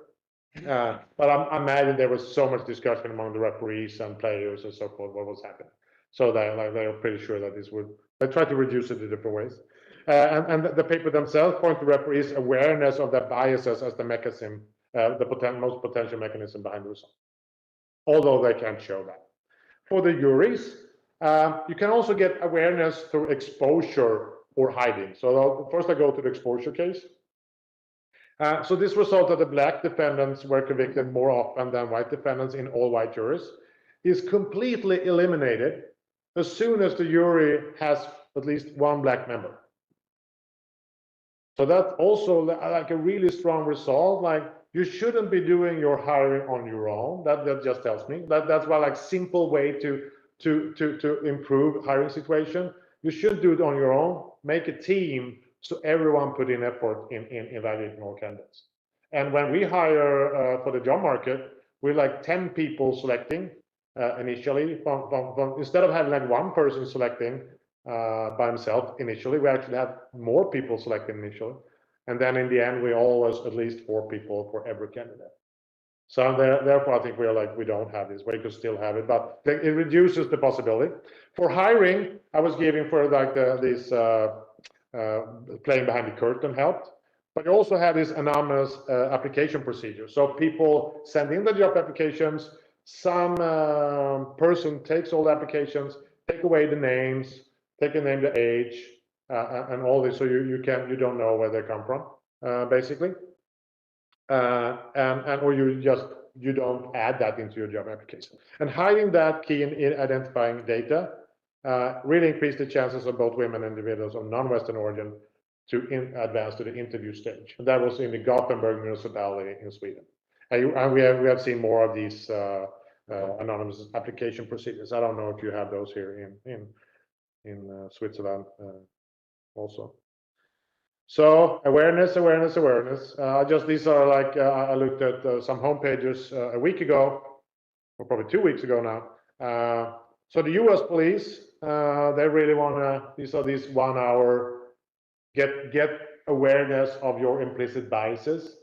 But I'm imagine there was so much discussion among the referees and players and so forth what was happening. So they are pretty sure that this would. They try to reduce it in different ways. And the paper themselves point to referees' awareness of their biases as the mechanism, the most potential mechanism behind the result. Although they can't show that. For the juries, you can also get awareness through exposure or hiding. So first I go to the exposure case. So this result that the black defendants were convicted more often than white defendants in all white juries is completely eliminated as soon as the jury has at least 1 black member. So that's also like a really strong result. Like you shouldn't be doing your hiring on your own. That just tells me that's why like simple way to improve hiring situation. You should do it on your own. Make a team so everyone put in effort in evaluating all candidates. And when we hire for the job market, we're like 10 people selecting initially. Instead of having like 1 person selecting by himself initially, we actually have more people selected initially, and then in the end we always at least 4 people for every candidate. So therefore I think we don't have this. We could still have it, but it reduces the possibility for hiring. I was giving for like this playing behind the curtain helped. But you also have this anonymous application procedure. So people send in the job applications. Some person takes all the applications, take away the names, take a name, the age, and all this. So you don't know where they come from, basically. Or you don't add that into your job application. And hiding that key in identifying data really increase the chances of both women and individuals of non-Western origin to advance to the interview stage. And that was in the Gothenburg municipality in Sweden. And we have seen more of these anonymous application procedures. I don't know if you have those here in Switzerland also. So awareness. These are like I looked at some home pages a week ago, or probably 2 weeks ago now. So the U.S. police, they really want to. These 1 hour get awareness of your implicit biases,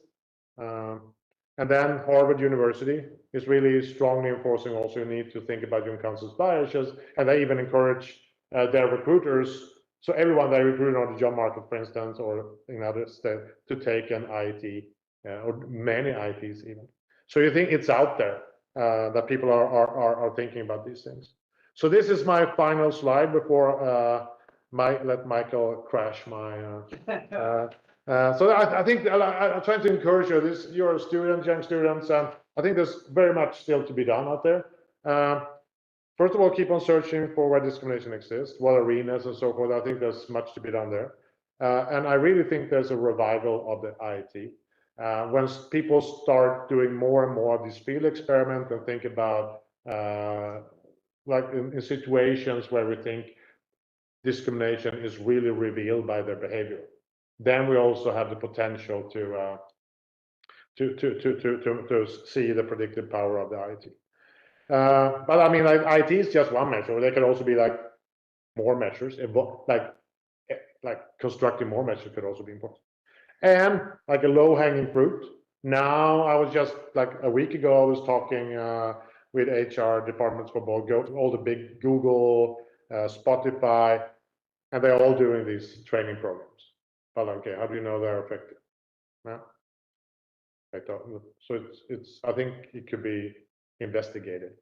and then Harvard University is really strongly enforcing. Also, you need to think about your unconscious biases, and they even encourage their recruiters. So everyone they recruit on the job market, for instance, or in other states, to take an IT or many ITs even. So you think it's out there that people are thinking about these things. So this is my final slide before let Michael crash my. So I think I'm trying to encourage you. You're a student, young students, and I think there's very much still to be done out there. First of all, keep on searching for where discrimination exists, what arenas and so forth. I think there's much to be done there. And I really think there's a revival of the IT. When people start doing more and more of these field experiments and think about like in situations where we think discrimination is really revealed by their behavior, then we also have the potential to see the predictive power of the IT. But I mean, like IT is just one measure. There could also be like more measures, like constructing more measures could also be important. And like a low-hanging fruit. Now, I was just like a week ago, I was talking with HR departments for both all the big Google, Spotify, and they're all doing these training programs. But okay, how do you know they're effective? Yeah. So I think it could be investigated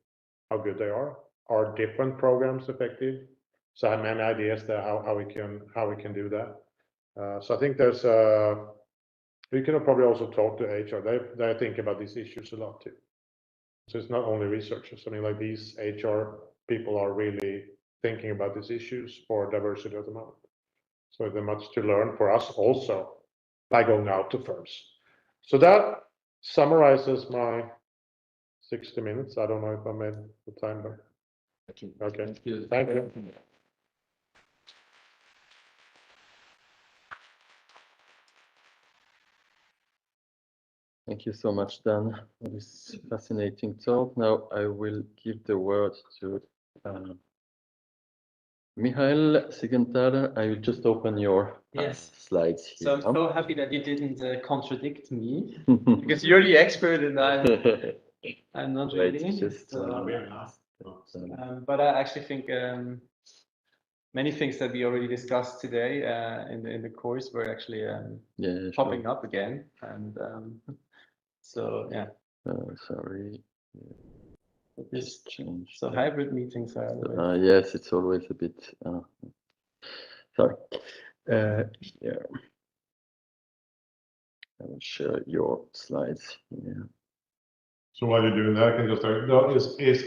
how good they are. Are different programs effective? So I have many ideas there how we can do that. So I think there's we can probably also talk to HR. They think about these issues a lot too. So it's not only researchers. I mean, like these HR people are really thinking about these issues for diversity at the moment. So there's much to learn for us also by going out to firms. So that summarizes my 60 minutes. I don't know if I made the time there. Okay. Thank you. Thank you. Thank you so much, Dan, for this fascinating talk. Now I will give the word to Michael Sigenthaler. I will just open your slides here. So I'm so happy that you didn't contradict me, because you're the expert and I'm not really. Just, but I actually think many things that we already discussed today in the course were actually popping up again, and so yeah. Sorry. This change. So hybrid meetings are. Yes, it's always a bit. Sorry. Here. I will share your slides here. So while you're doing that, I can just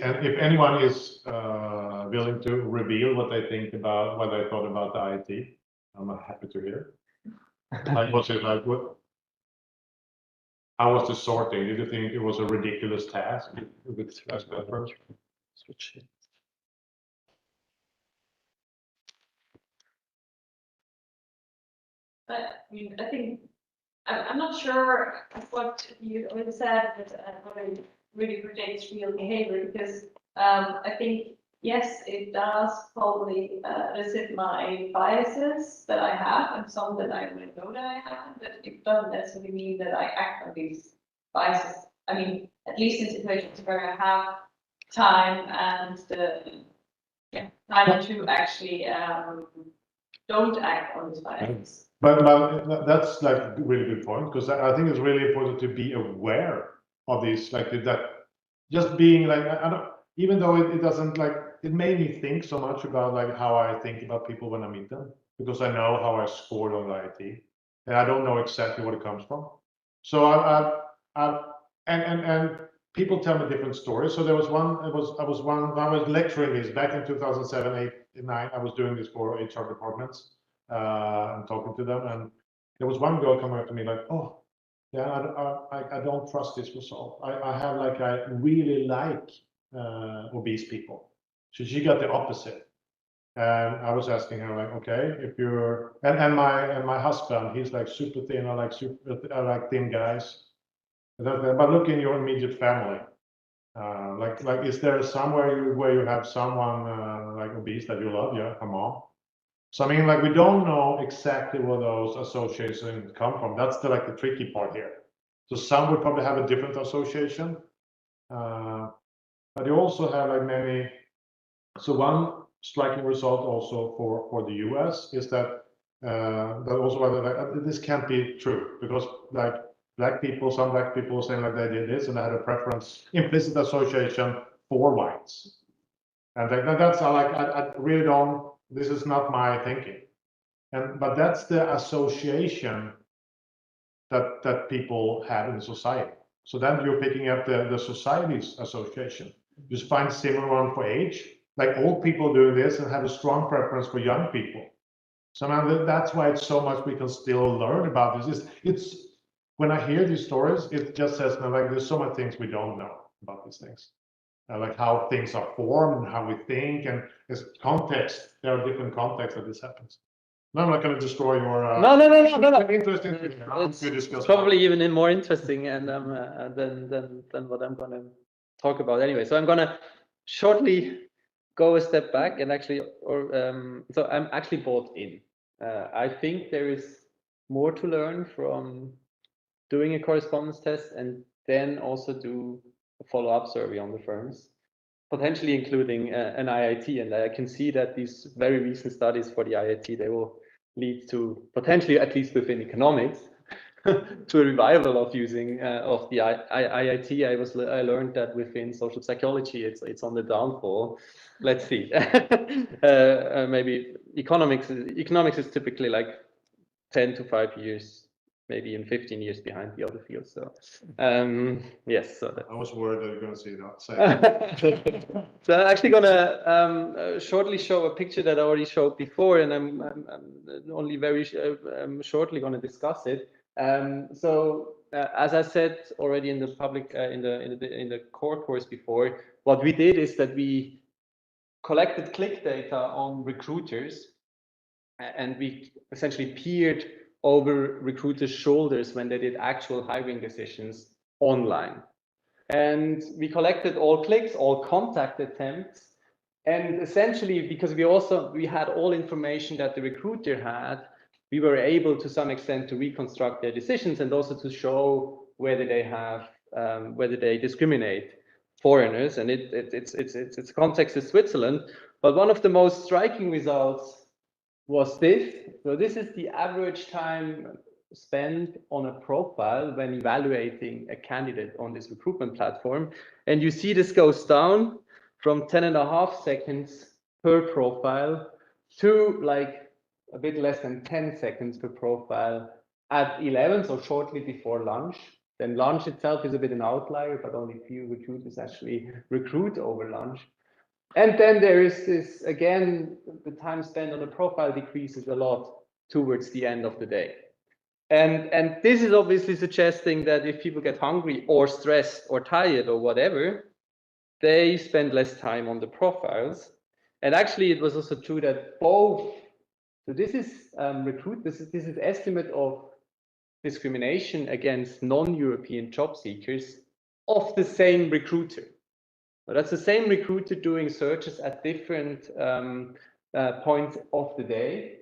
and if anyone is willing to reveal what they think about what they thought about the IT, I'm happy to hear. Like, what's it like? How was the sorting? Did you think it was a ridiculous task? Switch it. But I mean, I think I'm not sure what you already said, but what really predicts real behavior, because I think yes, it does probably elicit my biases that I have, and some that I already know that I have, but it doesn't necessarily mean that I act on these biases. I mean, at least in situations where I have time and the time to actually don't act on these biases. But that's like a really good point, because I think it's really important to be aware of this, like that, just being like, I don't, even though it doesn't like, it made me think so much about like how I think about people when I meet them, because I know how I scored on the IT, and I don't know exactly what it comes from. So and people tell me different stories. So there was one, I was lecturing this back in 2007, 8, 9. I was doing this for HR departments and talking to them, and there was one girl coming up to me like, oh, yeah, I don't trust this result. I really like obese people. So she got the opposite. And I was asking her like, okay, if you're, and my husband, he's like super thin. I like thin guys. But look in your immediate family. Like, is there somewhere where you have someone like obese that you love? Yeah, a mom. So I mean, like, we don't know exactly where those associations come from. That's the tricky part here. So some would probably have a different association, but you also have like many. So one striking result also for the US is that that also like, this can't be true, because like some black people saying like they did this and they had a preference, implicit association for whites, and like that's like I really don't. This is not my thinking, but that's the association that people have in society. So then you're picking up the society's association. You find similar one for age, like old people doing this and have a strong preference for young people. So now that's why it's so much we can still learn about this. It's when I hear these stories, it just says like there's so many things we don't know about these things, like how things are formed and how we think, and there's context. There are different contexts that this happens. No, I'm not going to destroy your. No. Interesting. It's probably even more interesting and than what I'm going to talk about anyway. So I'm going to shortly go a step back and actually, so I'm actually bought in. I think there is more to learn from doing a correspondence test and then also do a follow-up survey on the firms, potentially including an IIT. And I can see that these very recent studies for the IIT, they will lead to potentially, at least within economics, to a revival of using of the IIT. I learned that within social psychology, it's on the downfall. Let's see. Maybe economics is typically like 10 to 5 years, maybe in 15 years behind the other fields. So yes. So I was worried that you're going to see that. So I'm actually going to shortly show a picture that I already showed before, and I'm only very shortly going to discuss it. So as I said already in the public in the core course before, what we did is that we collected click data on recruiters, and we essentially peered over recruiters' shoulders when they did actual hiring decisions online. And we collected all clicks, all contact attempts, and essentially, because we had all information that the recruiter had, we were able to some extent to reconstruct their decisions and also to show whether they discriminate foreigners. And its context is Switzerland. But one of the most striking results was this. So this is the average time spent on a profile when evaluating a candidate on this recruitment platform. And you see this goes down from 10.5 seconds per profile to like a bit less than 10 seconds per profile at 11, so shortly before lunch. Then lunch itself is a bit an outlier, but only few recruiters actually recruit over lunch. And then there is this, again, the time spent on a profile decreases a lot towards the end of the day. And this is obviously suggesting that if people get hungry or stressed or tired or whatever, they spend less time on the profiles. And actually, it was also true that both. So this is this is estimate of discrimination against non-European job seekers of the same recruiter. But that's the same recruiter doing searches at different points of the day.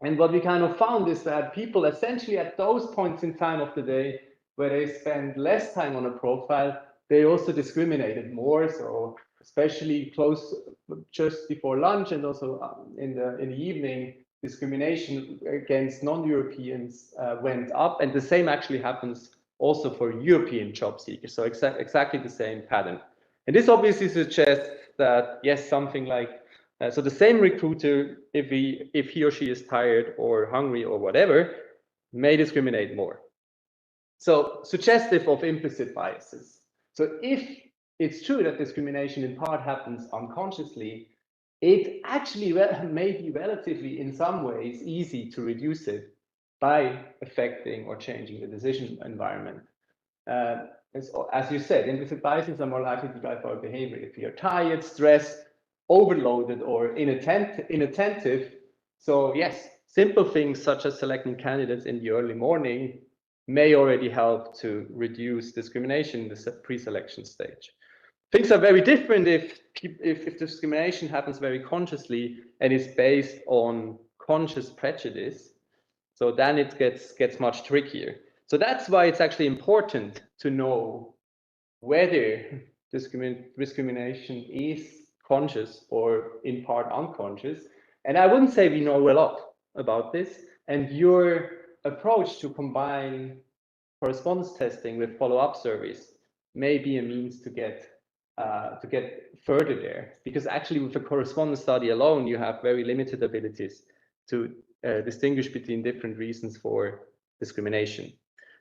And what we kind of found is that people essentially at those points in time of the day where they spend less time on a profile, they also discriminated more. So especially close just before lunch and also in the evening, discrimination against non-Europeans went up, and the same actually happens also for European job seekers. So exactly the same pattern. And this obviously suggests that yes, something like so the same recruiter, if he or she is tired or hungry or whatever, may discriminate more. So suggestive of implicit biases. So if it's true that discrimination in part happens unconsciously, it actually may be relatively, in some ways, easy to reduce it by affecting or changing the decision environment. As you said, implicit biases are more likely to drive our behavior. If we are tired, stressed, overloaded, or inattentive. So yes, simple things such as selecting candidates in the early morning may already help to reduce discrimination in the pre-selection stage. Things are very different if discrimination happens very consciously and is based on conscious prejudice. So then it gets much trickier. So that's why it's actually important to know whether discrimination is conscious or in part unconscious. And I wouldn't say we know a lot about this. And your approach to combine correspondence testing with follow-up surveys may be a means to get further there, because actually with a correspondence study alone, you have very limited abilities to distinguish between different reasons for discrimination.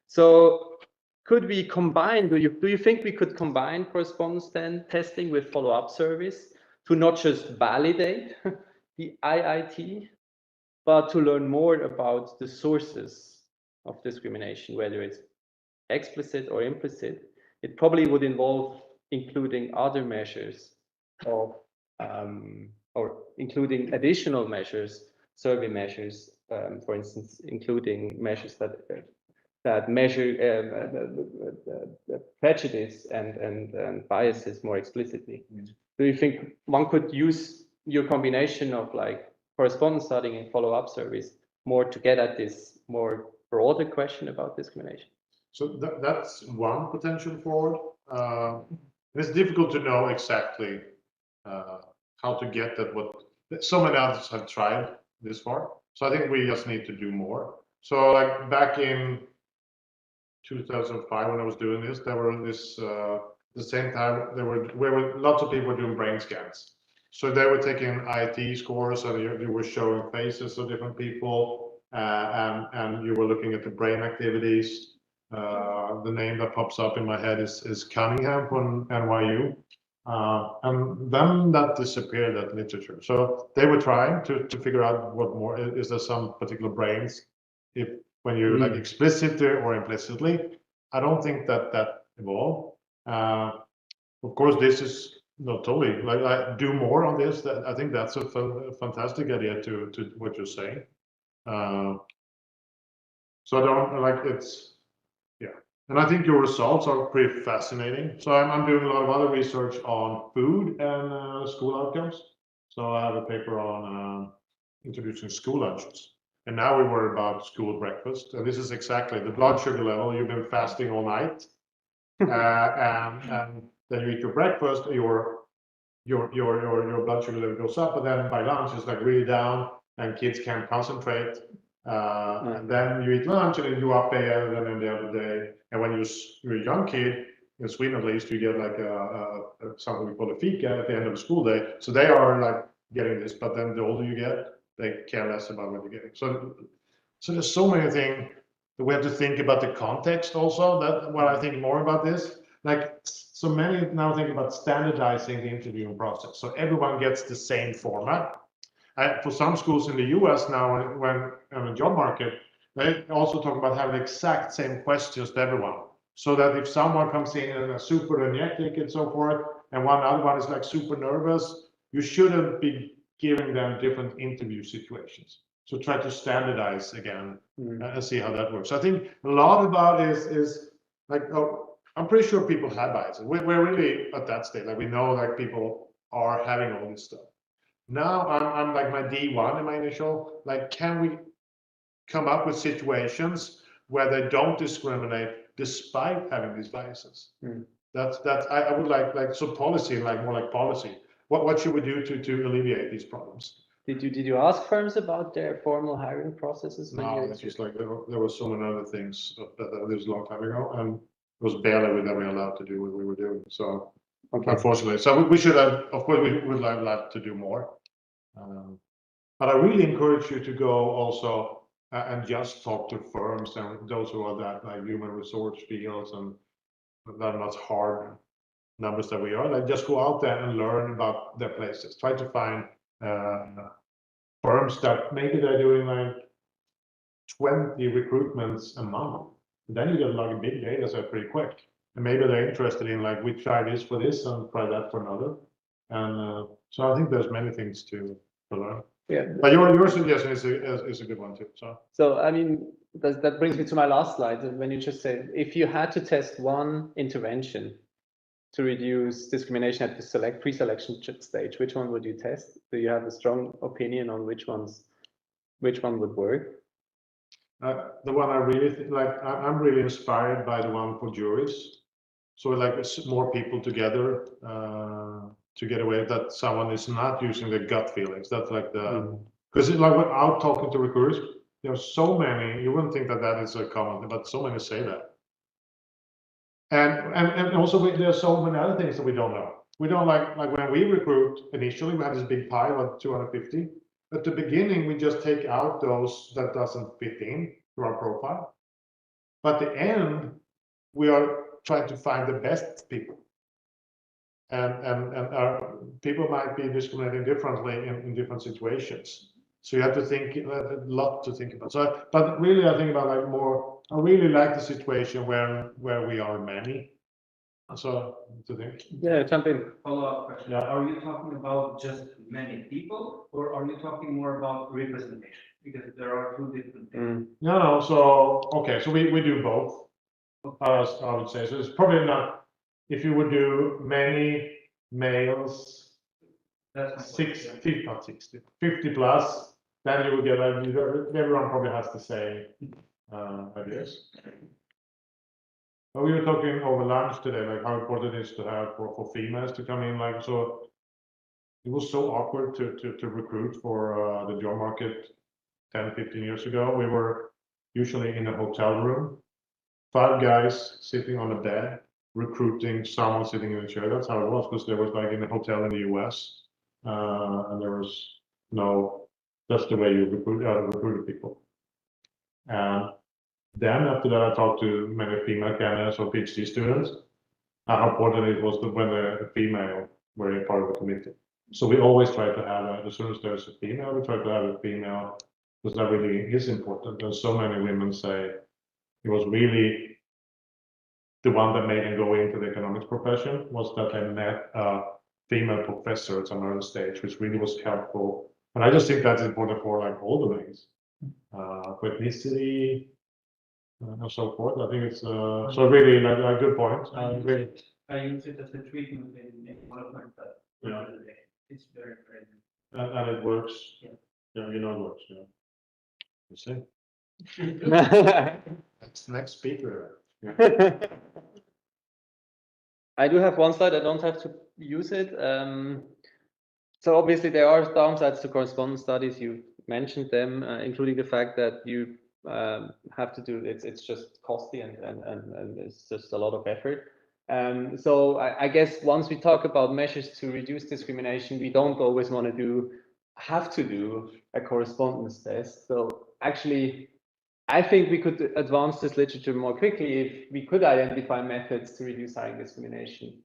So could we combine, do you think we could combine correspondence testing with follow-up surveys to not just validate the IIT, but to learn more about the sources of discrimination, whether it's explicit or implicit? It probably would involve including other measures of, or including additional measures, survey measures, for instance, including measures that measure prejudice and biases more explicitly. Do you think one could use your combination of like correspondence studying and follow-up surveys more to get at this more broader question about discrimination? So that's one potential forward. It's difficult to know exactly how to get at what so many others have tried this far. So I think we just need to do more. So like back in 2005 when I was doing this, there were this the same time there were lots of people doing brain scans. So they were taking IIT scores and you were showing faces of different people and you were looking at the brain activities. The name that pops up in my head is Cunningham from NYU. And then that disappeared, that literature. So they were trying to figure out what more, is there some particular brains, if when you like explicitly or implicitly. I don't think that evolved. Of course, this is not totally, like I do more on this. That I think that's a fantastic idea to what you're saying. So I don't like it's. And I think your results are pretty fascinating. So I'm doing a lot of other research on food and school outcomes. So I have a paper on introducing school lunches. And now we worry about school breakfast. And this is exactly the blood sugar level. You've been fasting all night. And then you eat your breakfast, your blood sugar level goes up. But then by lunch, it's like really down and kids can't concentrate. And then you eat lunch and then you up there and then the other day. And when you're a young kid, in Sweden at least, you get like something we call a fika at the end of the school day. So they are like getting this, but then the older you get, they care less about what you're getting. So there's so many things that we have to think about the context also. That's what I think more about this. Like so many now think about standardizing the interviewing process. So everyone gets the same format. For some schools in the US now, when on the job market, they also talk about having the exact same questions to everyone. So that if someone comes in and is super energetic and so forth, and one other one is like super nervous, you shouldn't be giving them different interview situations. So try to standardize again and see how that works. So I think a lot about is like, I'm pretty sure people have biases. We're really at that state. Like we know like people are having all this stuff. Now I'm like my D1 in my initial, like, can we come up with situations where they don't discriminate despite having these biases? That's I would like so policy, like more like policy. What should we do to alleviate these problems? Did you ask firms about their formal hiring processes? When No, you it's just like there were so many other things that this was a long time ago, and it was barely that we allowed to do what we were doing. So unfortunately, so we should have, of course, we would have loved to do more. But I really encourage you to go also and just talk to firms and those who are that like human resource fields and that much hard numbers that we are. Like just go out there and learn about their places. Try to find firms that maybe they're doing like 20 recruitments a month. Then you get like a big data set pretty quick. And maybe they're interested in like we try this for this and try that for another. And so I think there's many things to learn. Yeah. But your suggestion is a good one too. So I mean, that brings me to my last slide. When you just said, if you had to test one intervention to reduce discrimination at the pre-selection stage, which one would you test? Do you have a strong opinion on which one would work? The one I really like, I'm really inspired by the one for juries. So like more people together to get away that someone is not using their gut feelings. That's like the, because it's like without talking to recruiters, there are so many, you wouldn't think that that is a common, but so many say that. And also there are so many other things that we don't know. We don't like when we recruit initially, we have this big pile of 250. At the beginning, we just take out those that doesn't fit in to our profile. But at the end, we are trying to find the best people. And people might be discriminating differently in different situations. So you have to think a lot to think about. So, but really, I think about like more. I really like the situation where we are many. So to think. Yeah, jump in. Follow-up question. Yeah. Are you talking about just many people, or are you talking more about representation? Because there are two different things. No. So okay. So we do both. I would say so. It's probably not. If you would do many males, That's 50 plus, then you would get everyone probably has the same ideas. But we were talking over lunch today, like how important it is to have for females to come in. Like so, it was so awkward to recruit for the job market 10, 15 years ago. We were usually in a hotel room, 5 guys sitting on a bed, recruiting someone sitting in a chair. That's how it was, because there was like in a hotel in the US, and there was no, that's the way you recruited people. And then after that, I talked to many female candidates or PhD students, how important it was when a female were a part of the committee. So we always try to have, as soon as there's a female, we try to have a female, because that really is important. And so many women say it was really the one that made them go into the economics profession was that they met a female professor at some early stage, which really was helpful. And I just think that's important for like all domains, for ethnicity and so forth. I think it's so really like a good point. I use it as a treatment in development. Yeah. It's very friendly. And it works. Yeah. Yeah, you know it works. Yeah. You see. That's the next speaker. Yeah. I do have one slide. I don't have to use it. So obviously there are downsides to correspondence studies. You mentioned them, including the fact that you have to do it. It's just costly and it's just a lot of effort. So I guess once we talk about measures to reduce discrimination, we don't always want to have to do a correspondence test. So actually, I think we could advance this literature more quickly if we could identify methods to reduce hiring discrimination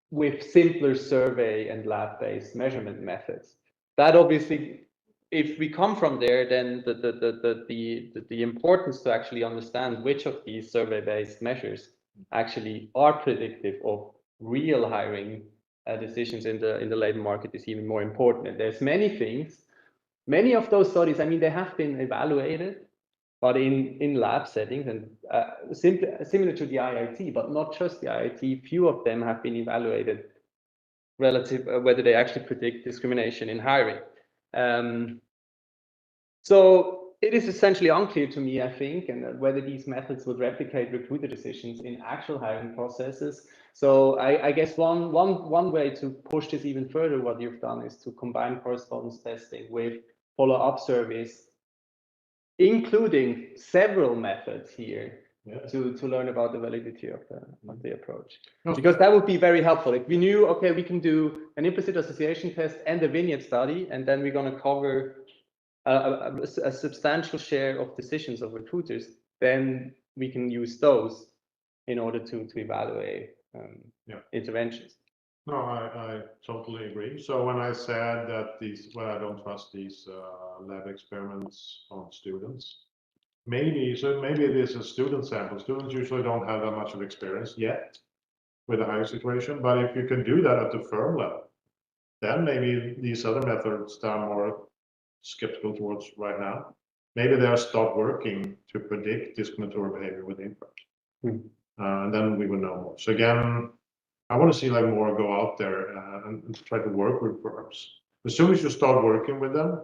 with simpler survey and lab-based measurement methods. That obviously, if we come from there, then the importance to actually understand which of these survey-based measures actually are predictive of real hiring decisions in the labor market is even more important. And there's many things. Many of those studies, I mean, they have been evaluated, but in lab settings and similar to the IIT, but not just the IIT, few of them have been evaluated relative whether they actually predict discrimination in hiring. So it is essentially unclear to me, I think, and whether these methods would replicate recruiter decisions in actual hiring processes. So I guess one way to push this even further, what you've done, is to combine correspondence testing with follow-up surveys, including several methods here. Yeah. To learn about the validity of the approach. No. Because that would be very helpful. If we knew, okay, we can do an implicit association test and a vignette study, and then we're going to cover a substantial share of decisions of recruiters, then we can use those in order to evaluate interventions. No, I totally agree. So when I said that I don't trust these lab experiments on students, maybe it is a student sample. Students usually don't have that much of experience yet with the hiring situation, but if you can do that at the firm level, then maybe these other methods that I'm more skeptical towards right now, maybe they'll start working to predict discriminatory behavior within firms. And then we will know more. So again, I want to see like more go out there and try to work with firms. As soon as you start working with them,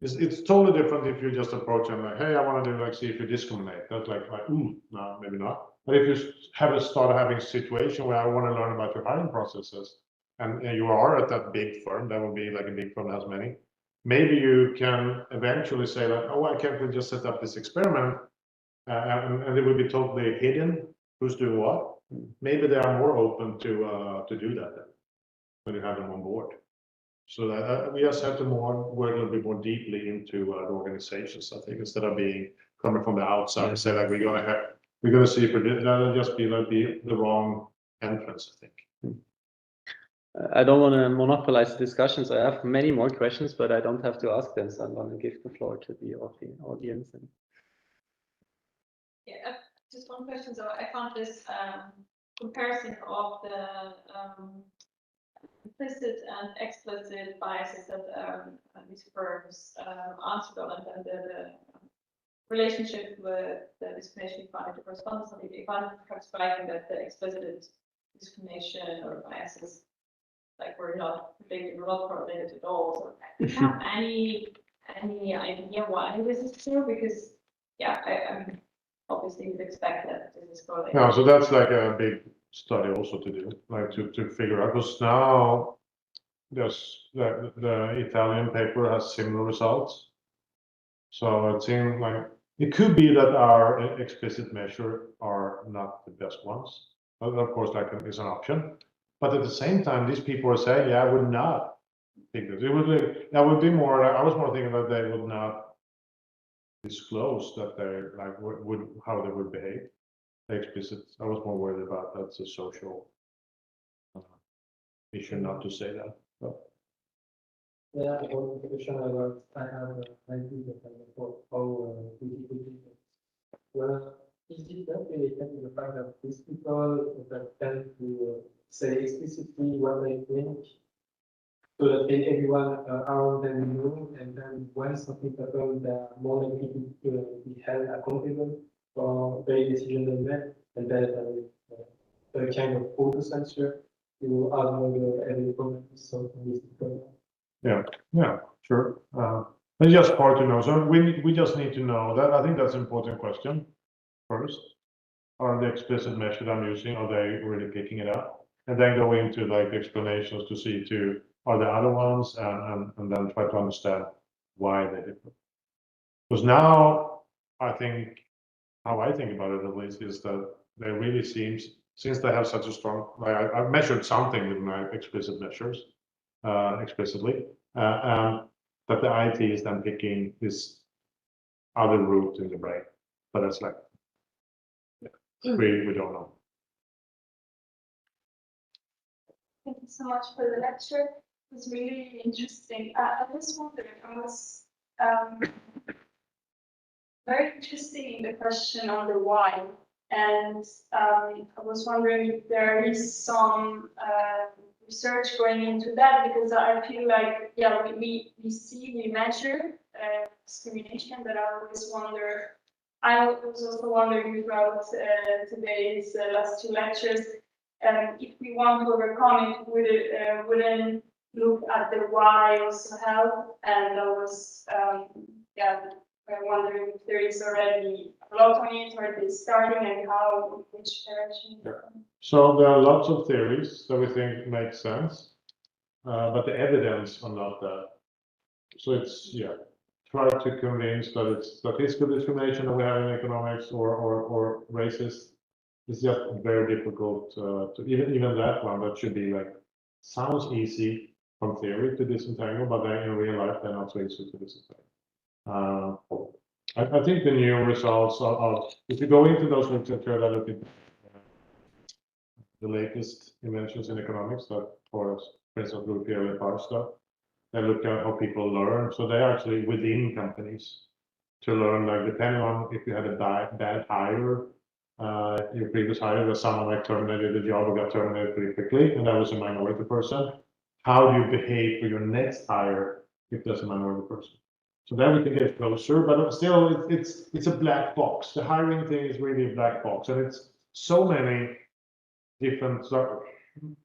it's totally different if you just approach them like, hey, I want to do like see if you discriminate. That's like no, maybe not. But if you start having a situation where I want to learn about your hiring processes, and you are at that big firm, that will be like a big firm that has many. Maybe you can eventually say like, oh, I can't just set up this experiment, and it will be totally hidden who's doing what. Maybe they are more open to do that then, when you have them on board. So that we just have to work a little bit more deeply into the organizations, I think, instead of coming from the outside and say like we're gonna see if that'll just be like the wrong entrance, I think. I don't want to monopolize the discussions. I have many more questions, but I don't have to ask them, so I'm going to give the floor to the audience. Yeah, just one question. So I found this comparison of the implicit and explicit biases that these firms answered on, and the relationship with the discrimination found, the correspondence. If I'm striking that the explicit discrimination or biases like we're not predicted, we're not correlated at all. So do you have any idea why this is true? Because I mean, obviously you'd expect that this is correlated. No, so that's like a big study also to do, like to figure out, because now there's the Italian paper has similar results. So it seems like it could be that our explicit measure are not the best ones. But of course, that is an option. But at the same time, these people are saying, yeah, I would not think that. That would be more, I was more thinking that they would not disclose that they like how they would behave. The explicit, I was more worried about that's a social issue not to say that. But. Yeah, one question I have an idea about how is it not related to the fact that these people that tend to say explicitly what they think, so that everyone around them know, and then when something happens, they are more likely to be held accountable for their decision they made, and then a kind of auto-censor to avoid any comments on these people. Yeah, sure. It's just hard to know. So we just need to know that. I think that's an important question first. Are the explicit measures I'm using, are they really picking it up? And then go into like explanations to see are the other ones, and then try to understand why they differ. Because now I think how I think about it at least is that they really seems, since they have such a strong, like I've measured something with my explicit measures. Explicitly, that the IT is then picking this other route in the brain, but that's like we don't know. Thank you so much for the lecture. It was really interesting. I was wondering, I was very interested in the question on the why, and I was wondering if there is some research going into that, because I feel like, we measure discrimination, but I always wonder, I was also wondering throughout today's last two lectures, if we want to overcome it, wouldn't look at the why also help, and that was, I'm wondering if there is already a lot on it, or it is starting, and how, which direction. So there are lots of theories that we think make sense, but the evidence are not that. So it's, yeah, try to convince that it's statistical discrimination that we have in economics or racist. It's just very difficult to even that one that should be like, sounds easy from theory to disentangle, but then in real life they're not so easy to disentangle. I think the new results are if you go into those literature that look at the latest inventions in economics, that for instance, look at the stuff, they look at how people learn. So they're actually within companies to learn, like depending on if you had a bad hire, your previous hire, that someone like terminated the job or got terminated pretty quickly, and that was a minority person. How do you behave for your next hire if there's a minority person? So then we can get closer, but still it's a black box. The hiring thing is really a black box, and it's so many different.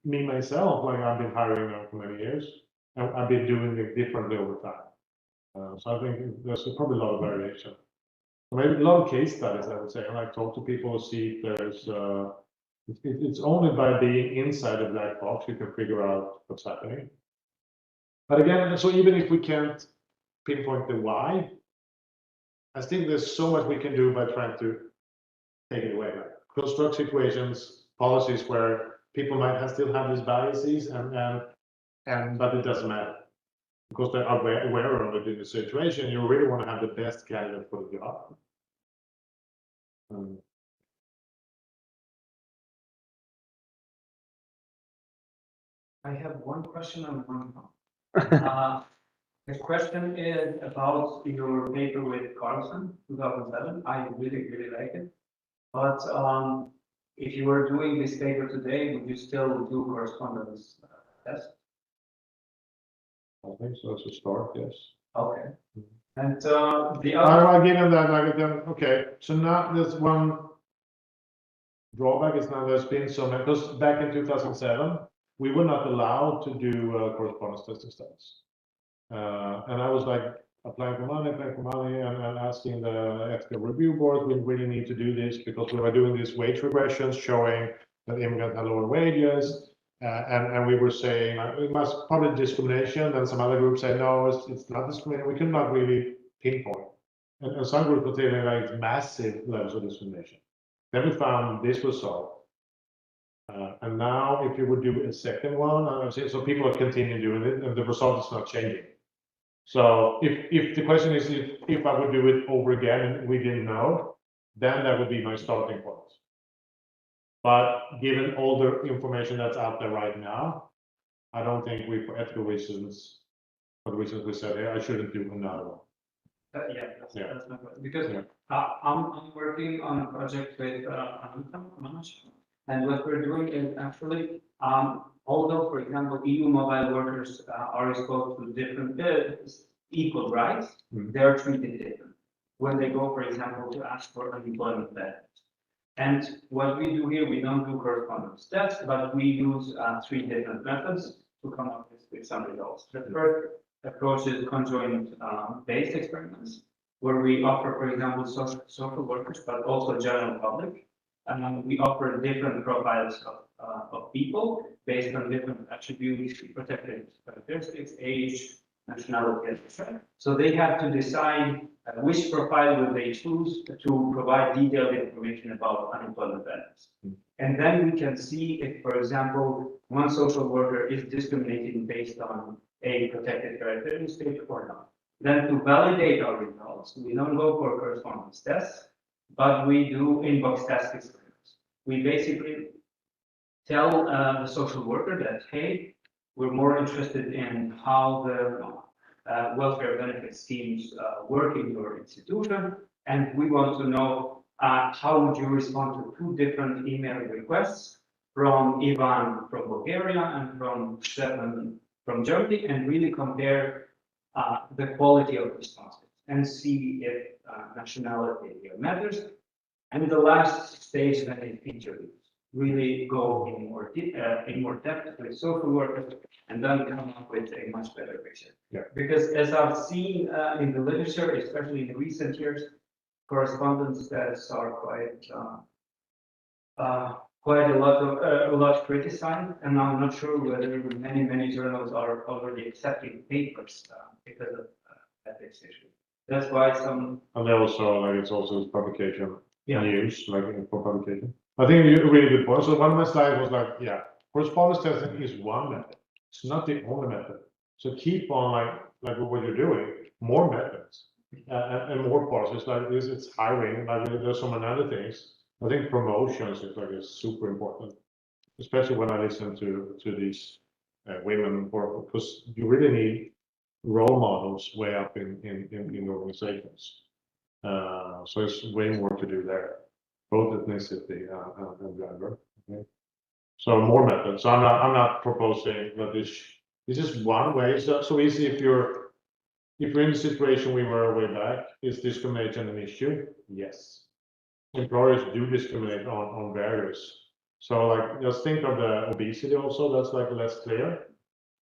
Me myself, like I've been hiring now for many years, and I've been doing it differently over time. So I think there's probably a lot of variation. Maybe a lot of case studies, I would say, and I talk to people to see if there's. It's only by being inside the black box you can figure out what's happening. But again, so even if we can't pinpoint the why, I think there's so much we can do by trying to take it away, like construct situations, policies where people might still have these biases, but it doesn't matter because they're aware of it in the situation. You really want to have the best candidate for the job. I have one question and one comment. The question is about your paper with Carlson, 2007. I really, really like it. But if you were doing this paper today, would you still do correspondence test? I think so. It's a start, yes. Okay. And the other. I'll give them that. Okay. So now there's one drawback is now there's been so many, because back in 2007, we were not allowed to do correspondence testing studies. And I was like applying for money and asking the ethical review board, we really need to do this because we were doing these wage regressions showing that immigrants had lower wages. And we were saying it must probably discrimination. And some other groups say, no, it's not discrimination. We could not really pinpoint. And some groups were telling like massive levels of discrimination. Then we found this was solved. And now if you would do a second one, so people are continuing doing it and the result is not changing. So if the question is if I would do it over again and we didn't know, then that would be my starting point. But given all the information that's out there right now, I don't think for ethical reasons, for the reasons we said here, I shouldn't do another one. That's my question. Because I'm working on a project with Manoj, and what we're doing is actually, although, for example, EU mobile workers are exposed to different equal rights, they are treated different when they go, for example, to ask for unemployment benefits. And what we do here, we don't do correspondence tests, but we use 3 different methods to come up with some results. The first approach is conjoint based experiments, where we offer, for example, social workers, but also general public. And we offer different profiles of people based on different attributes, protected characteristics, age, nationality, etc. So they have to decide which profile will they choose to provide detailed information about unemployment benefits. And then we can see if, for example, one social worker is discriminating based on a protected characteristic or not. Then to validate our results, we don't go for correspondence tests, but we do inbox test experiments. We basically tell the social worker that, hey, we're more interested in how the welfare benefit schemes work in your institution, and we want to know how would you respond to 2 different email requests from Ivan from Bulgaria and from Stefan from Germany, and really compare the quality of responses and see if nationality matters. And the last stage then is interviews. really go in more depth with social workers and then come up with a much better picture. Yeah. Because as I've seen in the literature, especially in recent years, correspondence stats are quite a lot criticized, and I'm not sure whether many journals are already accepting papers because of ethics issues. That's why some. And they also, like, it's also publication Yeah. news, like for publication. I think you really good point. So one of my slides was like, yeah, correspondence testing is one method. It's not the only method. So keep on like what you're doing, more methods and more process like this. It's hiring, like there's so many other things. I think promotions is super important, especially when I listen to these women, because you really need role models way up in organizations. So it's way more to do there, both ethnicity and gender. Okay? So more methods. So I'm not proposing that this is one way. It's not so easy if you're in the situation we were way back. Is discrimination an issue? Yes. Employers do discriminate on various. So like just think of the obesity also, that's like less clear.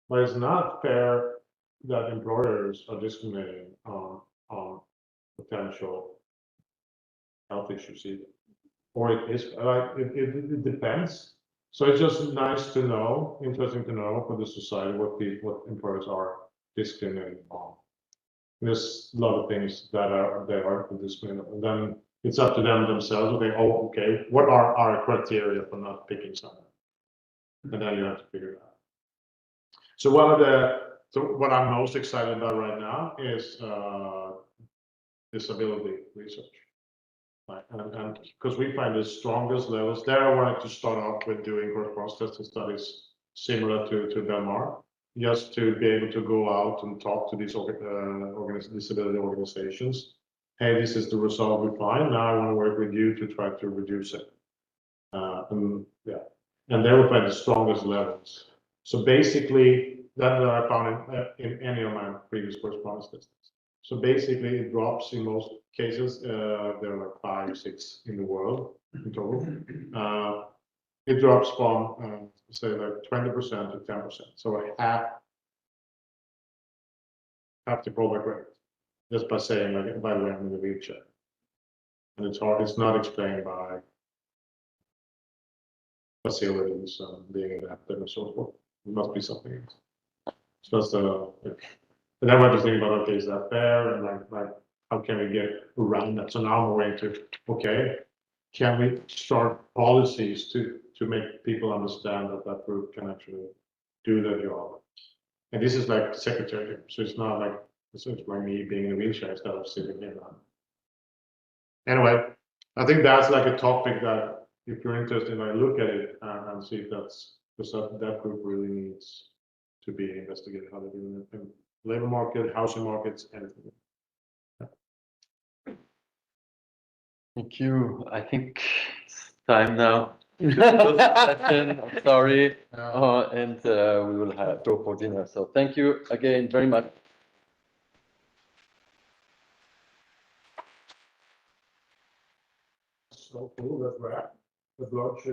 But it's not fair that employers are discriminating on potential health issues either. Or it is like it depends. So it's just nice to know, interesting to know for the society what employers are discriminating on. There's a lot of things that are discriminating, and then it's up to them themselves. Okay, what are our criteria for not picking someone? And then you have to figure it out. So what I'm most excited about right now is disability research. Right. And because we find the strongest levels there, I wanted to start off with doing correspondence testing studies similar to Denmark, just to be able to go out and talk to these disability organizations. Hey, this is the result we find. Now I want to work with you to try to reduce it. And there we find the strongest levels. So basically, that I found in any of my previous correspondence tests. So basically, it drops in most cases. There are like 5 or 6 in the world in total. It drops from say like 20% to 10%. So half the callback rate, just by saying like, by the way, I'm in the wheelchair. And it's hard. It's not explained by facilities being adapted and so forth. It must be something else. So that's and then we're just thinking about, okay, is that fair? And like how can we get around that? So now I'm more into, okay, can we start policies to make people understand that group can actually do their job? And this is like secretary, so it's not like it's like me being in a wheelchair instead of sitting here. Anyway, I think that's like a topic that if you're interested, I look at it and see if that's because that group really needs to be investigated, how they're doing it in labor market, housing markets, anything. Thank you. I think it's time now to close the session. I'm sorry. And we will go for dinner. So thank you again very much. So cool that we're at the blood sugar.